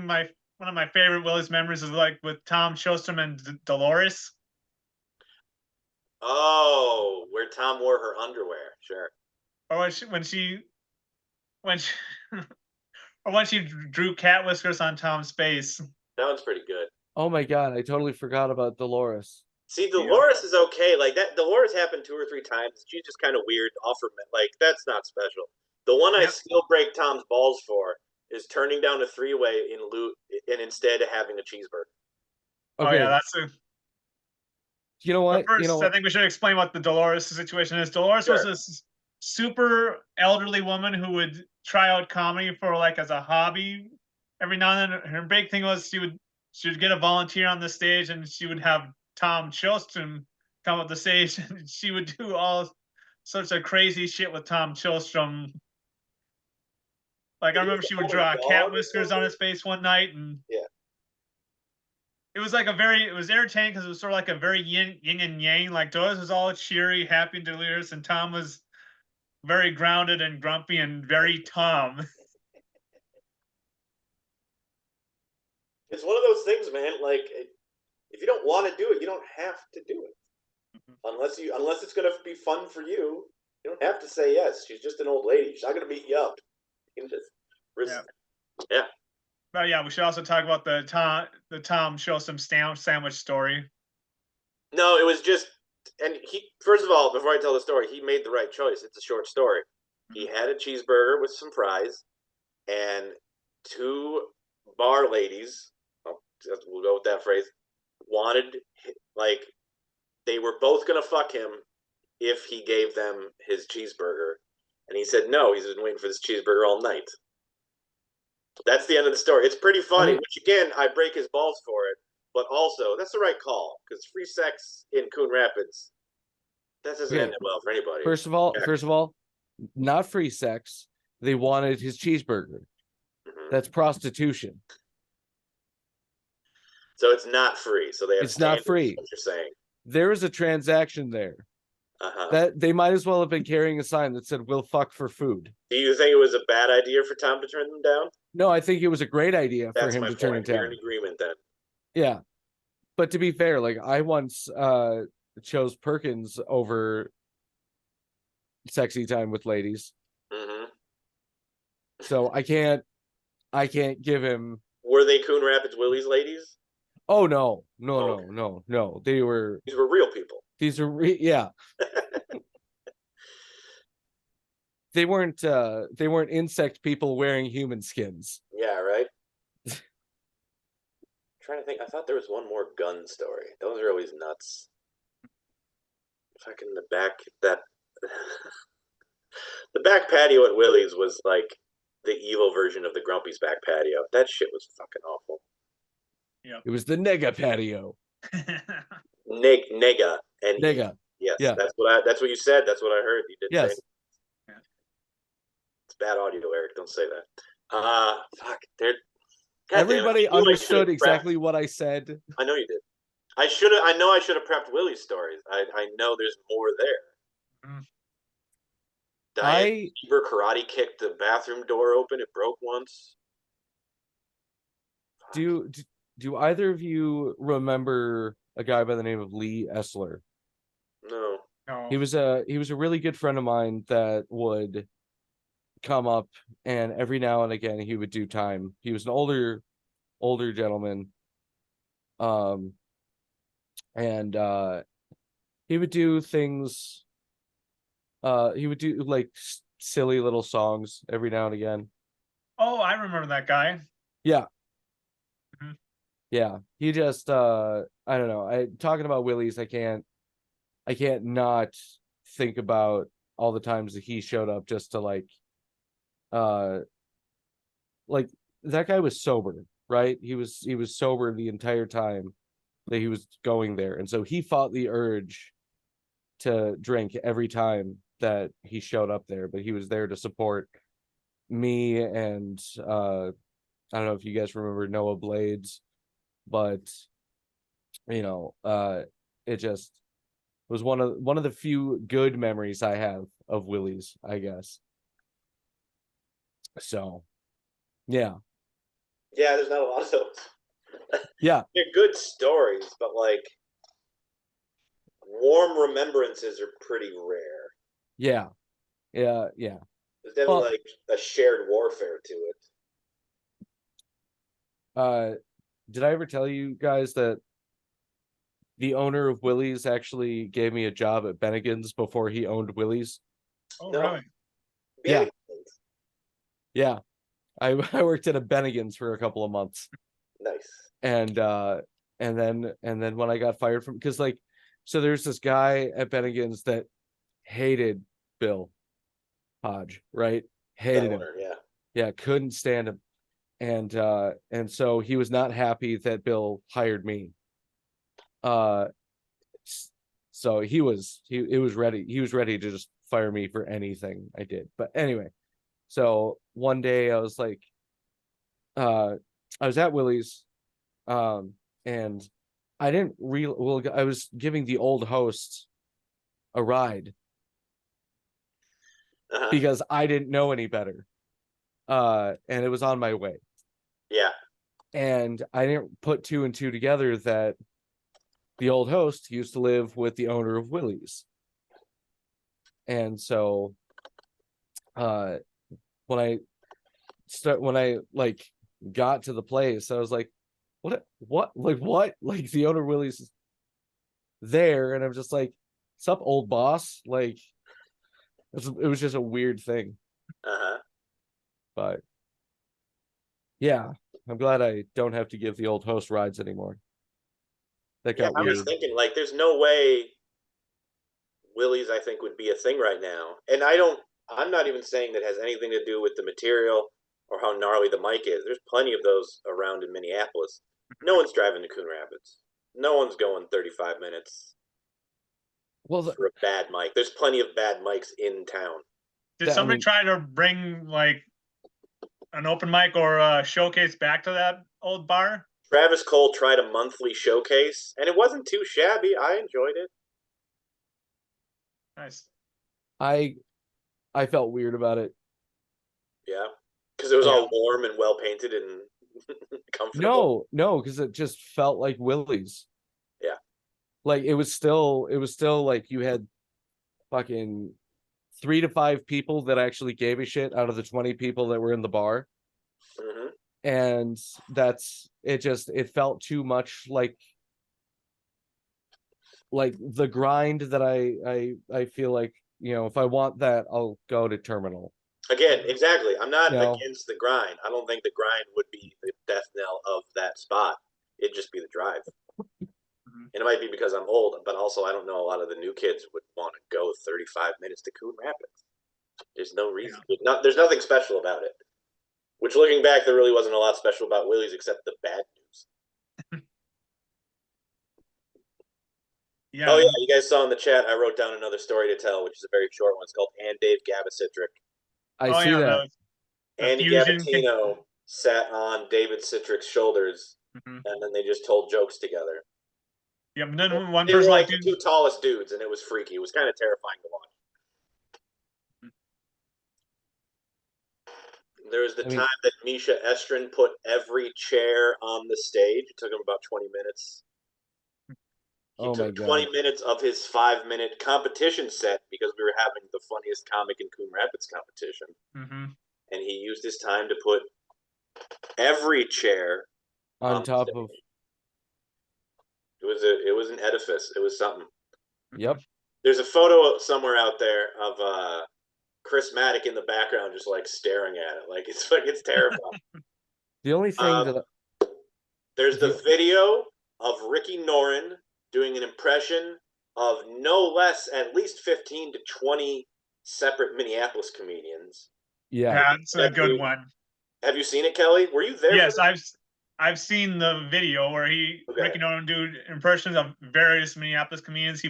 one of my favorite Willie's memories is like with Tom Shostrom and Dolores. Oh, where Tom wore her underwear. Sure. Or when she or when she drew cat whiskers on Tom's face. That one's pretty good. Oh my god, I totally forgot about Dolores. See, Dolores is okay. Like that, Dolores happened 2 or 3 times. She's just kind of weird. Like that's not special. The one I still break Tom's balls for is turning down a 3-way in loot and instead of having a cheeseburger. Okay. Oh yeah, that's a. You know what? First, I think we should explain what the Dolores situation is. Dolores was this super elderly woman who would try out comedy for like as a hobby every now and then. Her big thing was she would get a volunteer on the stage and she would have Tom Chilstrom come up the stage and she would do all sorts of crazy shit with Tom Chilstrom. Like I remember she would draw cat whiskers on his face one night, and Yeah. it was like it was entertaining because it was sort of like a very yin and yang. Like Doris was all cheery, happy, and delirious, and Tom was very grounded and grumpy and very Tom. It's one of those things, man. Like, if you don't want to do it, you don't have to do it. Unless it's gonna be fun for you, you don't have to say yes. She's just an old lady. She's not gonna beat you up. You can just yeah. But yeah, we should also talk about the Tom Chilstrom sandwich story. No, it was just, and he, first of all, before I tell the story, he made the right choice. It's a short story. He had a cheeseburger with some fries, and two bar ladies, we'll go with that phrase, wanted, like, they were both gonna fuck him if he gave them his cheeseburger, and he said no. He's been waiting for this cheeseburger all night. That's the end of the story. It's pretty funny, which again, I break his balls for it, but also that's the right call because free sex in Coon Rapids, that doesn't end well for anybody. First of all, not free sex. They wanted his cheeseburger. That's prostitution. So it's not free. So they have it's not free. What you're saying? There is a transaction there. That they might as well have been carrying a sign that said "We'll fuck for food." Do you think it was a bad idea for Tom to turn them down? No, I think it was a great idea for him to turn it down. You're in agreement then. Yeah, but to be fair, like I once chose Perkins over sexy time with ladies. So I can't give him. Were they Coon Rapids Willie's ladies? Oh no. These were real people. These are yeah. They weren't insect people wearing human skins. Yeah, right. Trying to think. I thought there was one more gun story. Those are always nuts. Fucking the back the back patio at Willie's was like the evil version of the Grumpy's back patio. That shit was fucking awful. Yeah. It was the nega patio. Nega. And nega. Yes, yeah. That's what you said. That's what I heard. You did say. Yeah. It's bad audio, Eric. Don't say that. Fuck. Everybody understood exactly what I said. I know you did. I know I should have prepped Willie's stories. I know there's more there. Diane Bieber karate kicked the bathroom door open. It broke once. Do either of you remember a guy by the name of Lee Essler? No. He was a really good friend of mine that would come up, and every now and again he would do time. He was an older gentleman. And he would do things. He would do like silly little songs every now and again. Oh, I remember that guy. Yeah. Yeah. He just I don't know. Talking about Willie's, I can't not think about all the times that he showed up just to like that guy was sober, right? He was sober the entire time that he was going there, and so he fought the urge to drink every time that he showed up there, but he was there to support me and I don't know if you guys remember Noah Blades, but you know, it just was one of the few good memories I have of Willie's, I guess. So yeah, there's not a lot of those. Yeah, they're good stories, but like warm remembrances are pretty rare. Yeah. There's definitely like a shared warfare to it. Did I ever tell you guys that the owner of Willie's actually gave me a job at Bennigan's before he owned Willie's? Oh, no. Really? Yeah. Yeah. I worked at a Bennigan's for a couple of months. Nice. And then when I got fired from, because like, so there's this guy at Bennigan's that hated Bill. Hodge, right? The Hated him. owner, yeah. Yeah, couldn't stand him. And so he was not happy that Bill hired me. So he was ready to just fire me for anything I did. But anyway, so one day I was like, I was at Willie's, and I didn't I was giving the old host a ride because I didn't know any better. And it was on my way. Yeah. And I didn't put two and two together that the old host used to live with the owner of Willie's. And so when I like got to the place, I was like, what like the owner of Willie's is there, and I'm just like, what's up, old boss? Like it was just a weird thing. But yeah, I'm glad I don't have to give the old host rides anymore. That got weird. I was thinking, like, there's no way Willie's, I think, would be a thing right now. And I'm not even saying that has anything to do with the material or how gnarly the mic is. There's plenty of those around in Minneapolis. No one's driving to Coon Rapids. No one's going 35 minutes for a bad mic. There's plenty of bad mics in town. Did somebody try to bring like an open mic or a showcase back to that old bar? Travis Cole tried a monthly showcase, and it wasn't too shabby. I enjoyed it. Nice. I felt weird about it. Yeah, because it was all warm and well painted and comfortable. No, because it just felt like Willie's. Yeah, like it was still like you had fucking 3 to 5 people that actually gave a shit out of the 20 people that were in the bar. And it felt too much like the grind that I feel like, if I want that, I'll go to Terminal. Again, exactly. I'm not against the grind. I don't think the grind would be the death knell of that spot. It'd just be the drive. And it might be because I'm old, but also I don't know a lot of the new kids would want to go 35 minutes to Coon Rapids. There's no reason. There's nothing special about it. Which, looking back, there really wasn't a lot special about Willie's except the bad news. Oh yeah, you guys saw in the chat, I wrote down another story to tell, which is a very short one. It's called And Dave Gabicitric. I see that. Andy Gabatino sat on David Citric's shoulders, and then they just told jokes together. Yeah, but then one they person were like the two tallest dudes, and it was freaky. It was kind of terrifying to watch. There was the time that Misha Estrin put every chair on the stage. It took him about 20 minutes. He took 20 minutes of his 5-minute competition set because we were having the funniest comic in Coon Rapids competition. And he used his time to put every chair on top of. It was an edifice. It was something. Yep. There's a photo somewhere out there of Chris Maddock in the background, just like staring at it, like it's terrifying. The only thing there's the video of Ricky Norin doing an impression of no less, at least 15 to 20 separate Minneapolis comedians. Yeah, that's a good one. Have you seen it, Kelly? Were you there? Yes, I've seen the video where Ricky Norin do impressions of various Minneapolis comedians.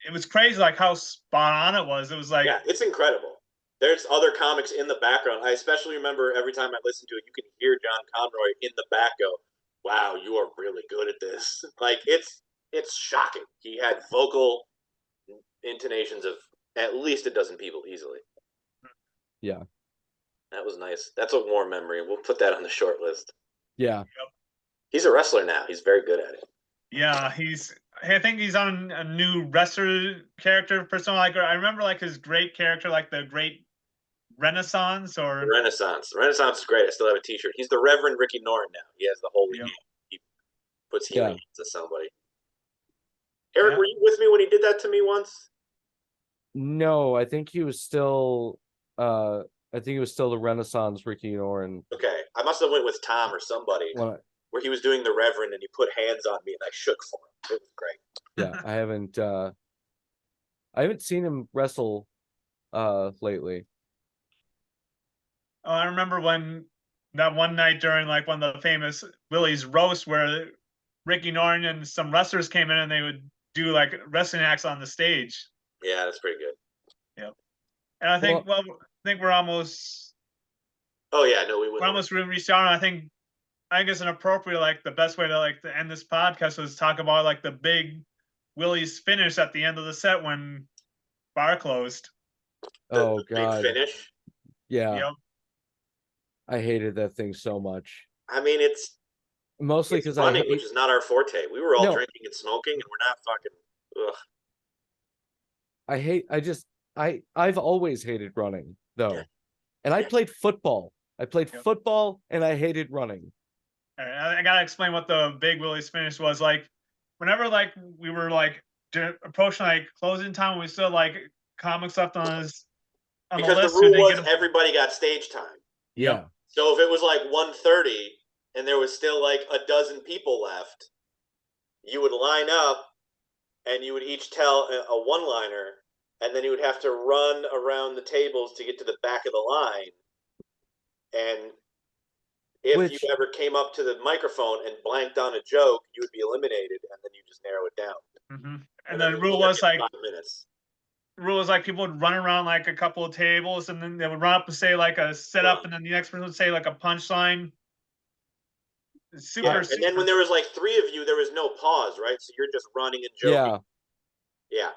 It was crazy, like how spot on it was. It was like, yeah, it's incredible. There's other comics in the background. I especially remember every time I listen to it, you can hear John Conroy in the back go, "Wow, you are really good at this." Like it's shocking. He had vocal intonations of at least a dozen people easily. Yeah, that was nice. That's a warm memory. We'll put that on the short list. Yeah, he's a wrestler now. He's very good at it. Yeah, I think he's on a new wrestler character persona. Like I remember, like his great character, like the Great Renaissance or Renaissance. Renaissance is great. I still have a T-shirt. He's the Reverend Ricky Norin now. He has the holy name. He puts healing to somebody. Eric, were you with me when he did that to me once? No, I think he was still. I think it was still the Renaissance Ricky Norin. Okay, I must have went with Tom or somebody where he was doing the Reverend and he put hands on me and I shook for him. It was great. Yeah, I haven't seen him wrestle lately. Oh, I remember when that one night during like one of the famous Willie's roast where Ricky Norton and some wrestlers came in and they would do like wrestling acts on the stage. Yeah, that's pretty good. Yep. And I think I think we're almost Oh yeah, no, we wouldn't. reached out. I think it's an appropriate like the best way to like to end this podcast was talk about like the big Willie's finish at the end of the set when bar closed. Oh the god. big finish. Yeah. Yep. I hated that thing so much. I mean, it's mostly because running, which is not our forte. We were all drinking and smoking, and we're not fucking. Ugh. I've always hated running though, Yeah. and I Yeah. played football. I played Yep. football, and I hated running. I gotta explain what the big Willie's finish was like. Whenever like we were like approaching like closing time, we still like comics left on his on Because the list. the rule Who was didn't get everybody got stage time. Yeah. So if it was like 1:30 and there was still like a dozen people left, you would line up and you would each tell a one-liner, and then you would have to run around the tables to get to the back of the line. And if you ever came up to the microphone and blanked on a joke, you would be eliminated, and then you just narrow it down. Mm-hmm. And the rule was like 5 minutes. The rule was like people would run around like a couple of tables, and then they would run up and say like a setup, and then the next person would say like a punchline. Super. And then when there was like 3 of you, there was no pause, right? So you're just running and joking. Yeah.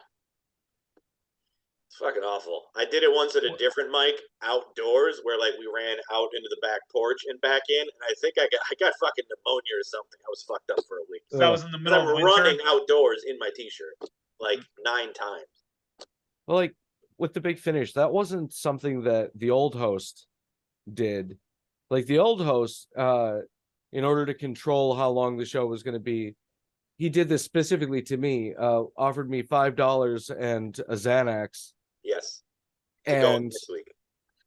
It's fucking awful. I did it once at a different mic outdoors, where like we ran out into the back porch and back in, and I think I got fucking pneumonia or something. I was fucked up for a week. So that was in the middle of winter. I'm running outdoors in my t-shirt like 9 times. Well, like with the big finish, that wasn't something that the old host did. Like the old host, in order to control how long the show was going to be, he did this specifically to me. Offered me $5 and a Xanax. Yes. And this week.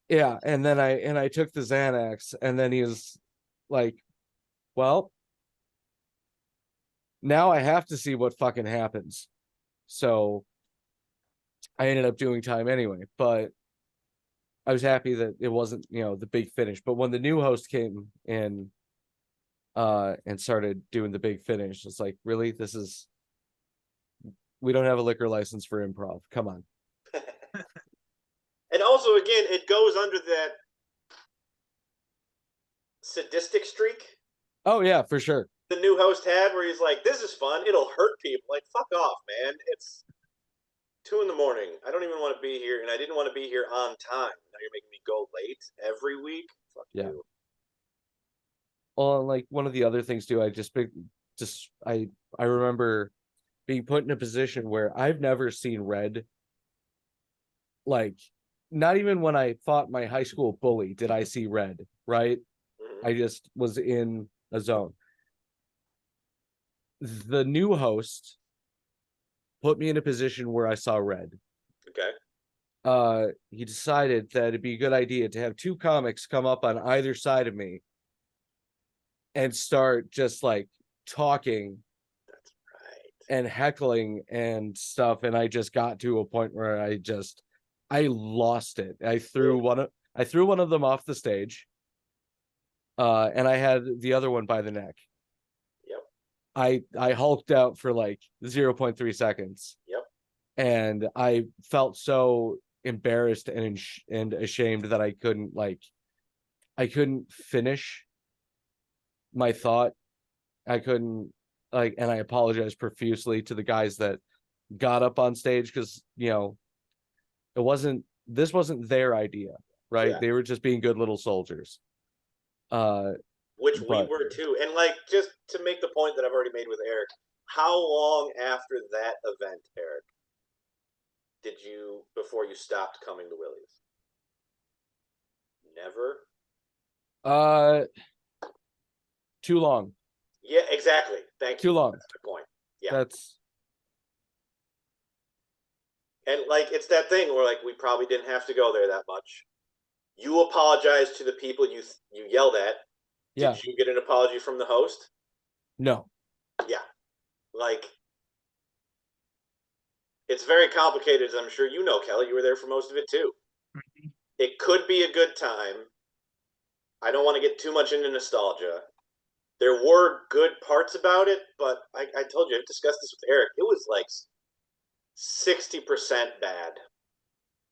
Yeah, and then I took the Xanax, and then he was like, "Well, now I have to see what fucking happens." So I ended up doing time anyway, but I was happy that it wasn't, the big finish. But when the new host came in and started doing the big finish, it's like, really? We don't have a liquor license for improv. Come on. And also, again, it goes under that sadistic streak. Oh yeah, for sure. The new host had, where he's like, "This is fun. It'll hurt people." Like, fuck off, man. It's 2 a.m. I don't even want to be here, and I didn't want to be here on time. Now you're making me go late every week. Fuck you. Well, like one of the other things too, I remember being put in a position where I've never seen red. Like, not even when I fought my high school bully did I see red, right? Mm-hmm. I just was in a zone. The new host put me in a position where I saw red. Okay. He decided that it'd be a good idea to have 2 comics come up on either side of me and start just like talking. That's right. And heckling and stuff, and I just got to a point where I lost it. I threw one of them off the stage, and I had the other one by the neck. Yep. I hulked out for like 0.3 seconds. Yep. And I felt so embarrassed and ashamed that I couldn't finish my thought. I couldn't, and I apologized profusely to the guys that got up on stage, because this wasn't their idea, right? Yeah. They were just being good little soldiers. Which we were too. And like, just to make the point that I've already made with Eric, how long after that event, Eric, before you stopped coming to Willie's? Never? Too long. Yeah, exactly. Thank you. Too long. That's the point. Yeah. That's. And like, it's that thing where like, we probably didn't have to go there that much. You apologized to the people you yelled at. Yeah. Did you get an apology from the host? No. Yeah. Like, it's very complicated, as I'm sure you know, Kelly. You were there for most of it too. It could be a good time. I don't want to get too much into nostalgia. There were good parts about it, but I told you, I've discussed this with Eric. It was like 60% bad.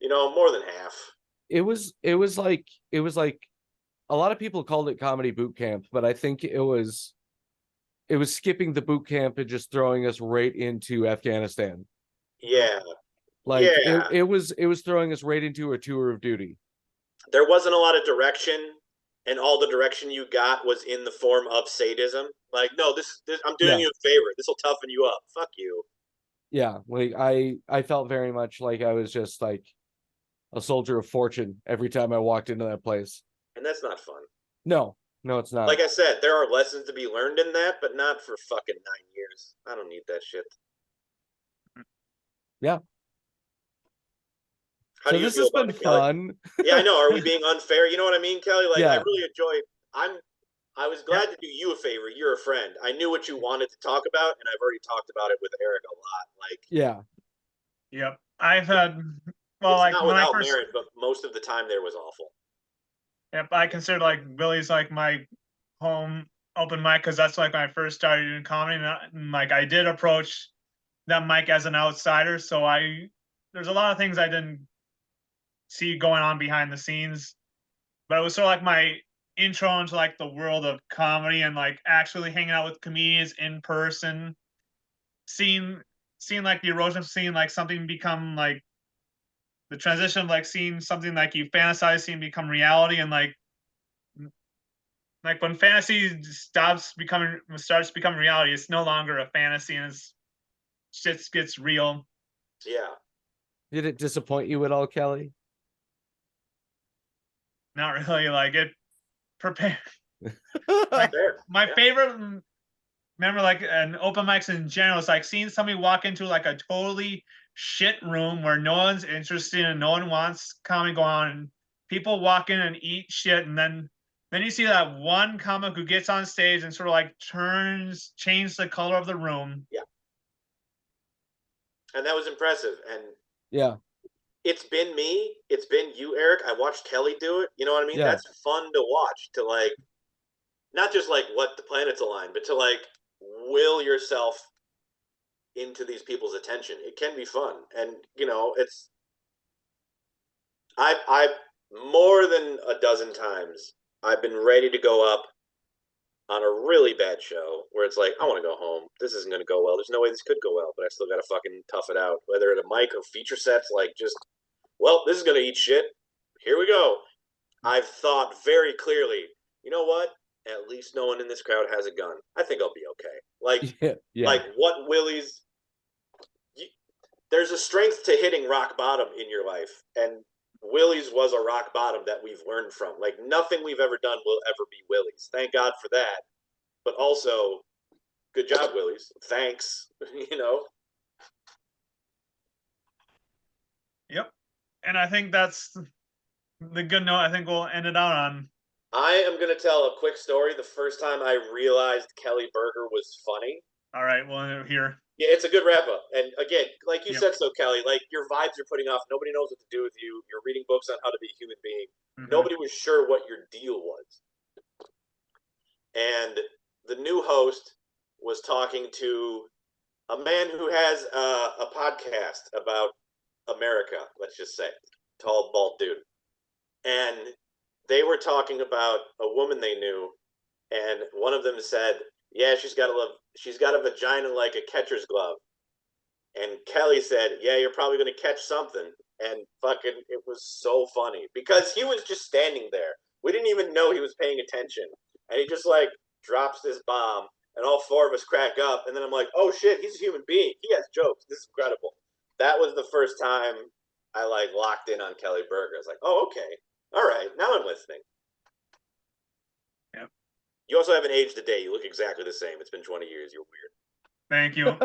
More than half. It was like a lot of people called it comedy boot camp, but I think it was skipping the boot camp and just throwing us right into Afghanistan. Yeah. Like Yeah. it was throwing us right into a tour of duty. There wasn't a lot of direction, and all the direction you got was in the form of sadism. Like, no, this I'm doing you a favor. This will toughen you up. Fuck you. Yeah, like I felt very much like I was just like a soldier of fortune every time I walked into that place. And that's not fun. No, it's not. Like I said, there are lessons to be learned in that, but not for fucking 9 years. I don't need that shit. Yeah. How so do you this feel has about been it, Kelly? fun. Yeah, I know. Are we being unfair? You know what I mean, Kelly? Like, Yeah. I really enjoy. I was glad to do you a favor. You're a friend. I knew what you wanted to talk about, and I've already talked about it with Eric a lot. Like, yeah. Yep. I've had it's like not when I without first merit, but most of the time there was awful. Yep, I consider like Willie's like my home open mic because that's like when I first started doing comedy, and like I did approach that mic as an outsider, so there's a lot of things I didn't see going on behind the scenes, but it was sort of like my intro into like the world of comedy and like actually hanging out with comedians in person, seeing like the erosion of seeing like something become like the transition of like seeing something like you fantasize seeing become reality, and like when fantasy starts becoming reality, it's no longer a fantasy and shit gets real. Yeah. Did it disappoint you at all, Kelly? Not really. Like it prepared. Like, my favorite remember like an open mics in general is like seeing somebody walk into like a totally shit room where no one's interested and no one wants comedy going on, and people walk in and eat shit, and then you see that one comic who gets on stage and sort of like change the color of the room. Yeah. And that was impressive. And yeah, it's been me. It's been you, Eric. I watched Kelly do it. You know what I mean? Yeah. That's fun to watch, to like, not just like what the planets align, but to like will yourself into these people's attention. It can be fun. And, it's, I've more than a dozen times, I've been ready to go up on a really bad show where it's like, I want to go home. This isn't going to go well. There's no way this could go well, but I still got to fucking tough it out. Whether at a mic or feature sets, like just, well, this is going to eat shit. Here we go. I've thought very clearly, you know what? At least no one in this crowd has a gun. I think I'll be okay. Like, like what Willie's, there's a strength to hitting rock bottom in your life. And Willie's was a rock bottom that we've learned from. Like nothing we've ever done will ever be Willie's. Thank God for that. But also, good job, Willie's. Thanks. Yep. And I think that's the good note I think we'll end it out on. I am going to tell a quick story. The first time I realized Kelly Berger was funny. All right, well, here. Yeah, it's a good wrap up. And again, like you said so, Kelly, like your vibes are putting off. Nobody knows what to do with you. You're reading books on how to be a human being. Mm-hmm. Nobody was sure what your deal was. And the new host was talking to a man who has a podcast about America, let's just say. Tall, bald dude. And they were talking about a woman they knew, and one of them said, yeah, she's got a vagina like a catcher's glove. And Kelly said, yeah, you're probably going to catch something. And fucking, it was so funny because he was just standing there. We didn't even know he was paying attention. And he just like drops this bomb, and all four of us crack up. And then I'm like, oh shit, he's a human being. He has jokes. This is incredible. That was the first time I like locked in on Kelly Berger. I was like, oh, okay. All right. Now I'm listening. Yep. You also haven't aged a day. You look exactly the same. It's been 20 years. You're weird. Thank you.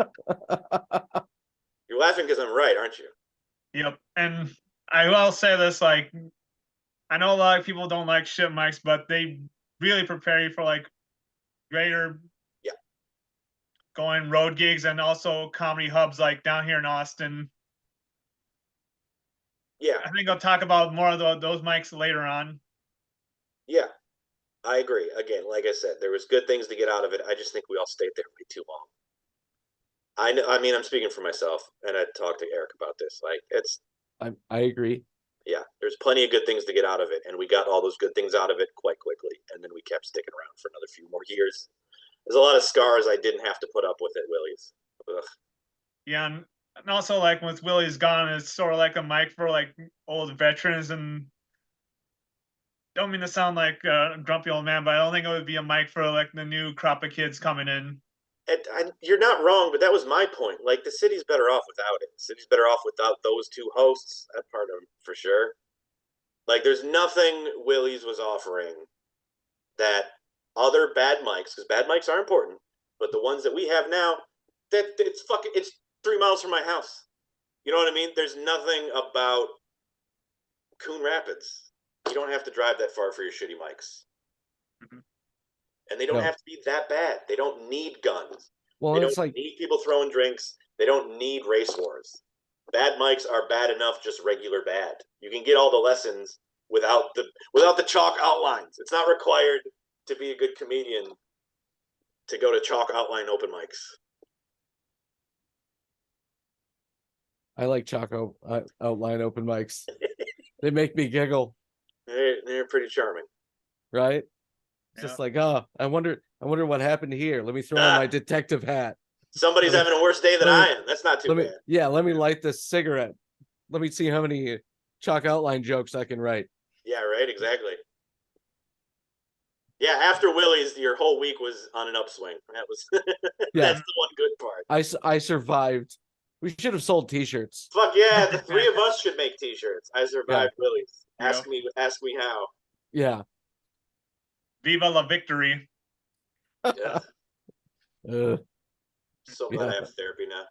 You're laughing because I'm right, aren't you? Yep. And I will say this, like, I know a lot of people don't like shit mics, but they really prepare you for like greater going road gigs and also comedy hubs like down here in Austin. Yeah, I think I'll talk about more of those mics later on. yeah, I agree. Again, like I said, there was good things to get out of it. I just think we all stayed there way too long. I know. I mean, I'm speaking for myself, and I talked to Eric about this. Like, it's I agree. yeah, there's plenty of good things to get out of it, and we got all those good things out of it quite quickly, and then we kept sticking around for another few more years. There's a lot of scars I didn't have to put up with at Willie's. Ugh. Yeah, and also like with Willie's gone, it's sort of like a mic for like old veterans, and don't mean to sound like a grumpy old man, but I don't think it would be a mic for like the new crop of kids coming in. You're not wrong, but that was my point. Like, the city's better off without it. The city's better off without those two hosts. That part of them, for sure. Like, there's nothing Willie's was offering that other bad mics, because bad mics are important, but the ones that we have now, it's 3 miles from my house. You know what I mean? There's nothing about Coon Rapids. You don't have to drive that far for your shitty mics. Mhm. And they don't No. have to be that bad. They don't need guns. Well, They it's don't like need people throwing drinks. They don't need race wars. Bad mics are bad enough, just regular bad. You can get all the lessons without the chalk outlines. It's not required to be a good comedian to go to chalk outline open mics. I like Choco outline open mics. They make me giggle, They're pretty charming. right? It's Yeah. just like, oh, I wonder what happened here. Let me throw on my detective hat. Somebody's Let me- having a worse day than let I me- am. That's not too Let me, bad. yeah, let me light this cigarette. Let me see how many chalk outline jokes I can write. Yeah, right, exactly. Yeah, after Willie's, your whole week was on an upswing. That was Yeah. that's the one good part. I survived. We should have sold T-shirts. Fuck yeah, the three of us should make T-shirts. I survived Willie's. Ask Yep. me how. Yeah. Viva la victory. Yeah. So glad I Yeah. have therapy now.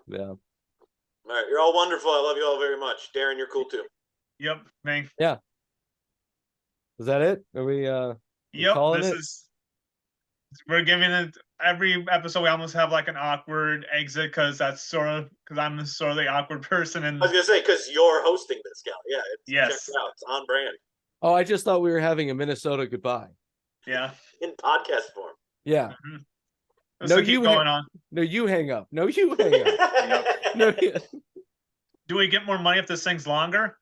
Yeah. All right, you're all wonderful. I love you all very much. Darren, you're cool too. Yep. Thanks. Is that it? Are we Yep. calling This it? is. We're giving it every episode. We almost have like an awkward exit because I'm sort of the awkward person, and I was gonna say because you're hosting this, Gal. Yeah, Yes. check it out. It's on brand Oh, I just thought we were having a Minnesota goodbye. yeah. in podcast form. Yeah. Mhm. No, So keep you going on. No, you hang up. No, you hang up. No, you- Do we get more money if this thing's longer?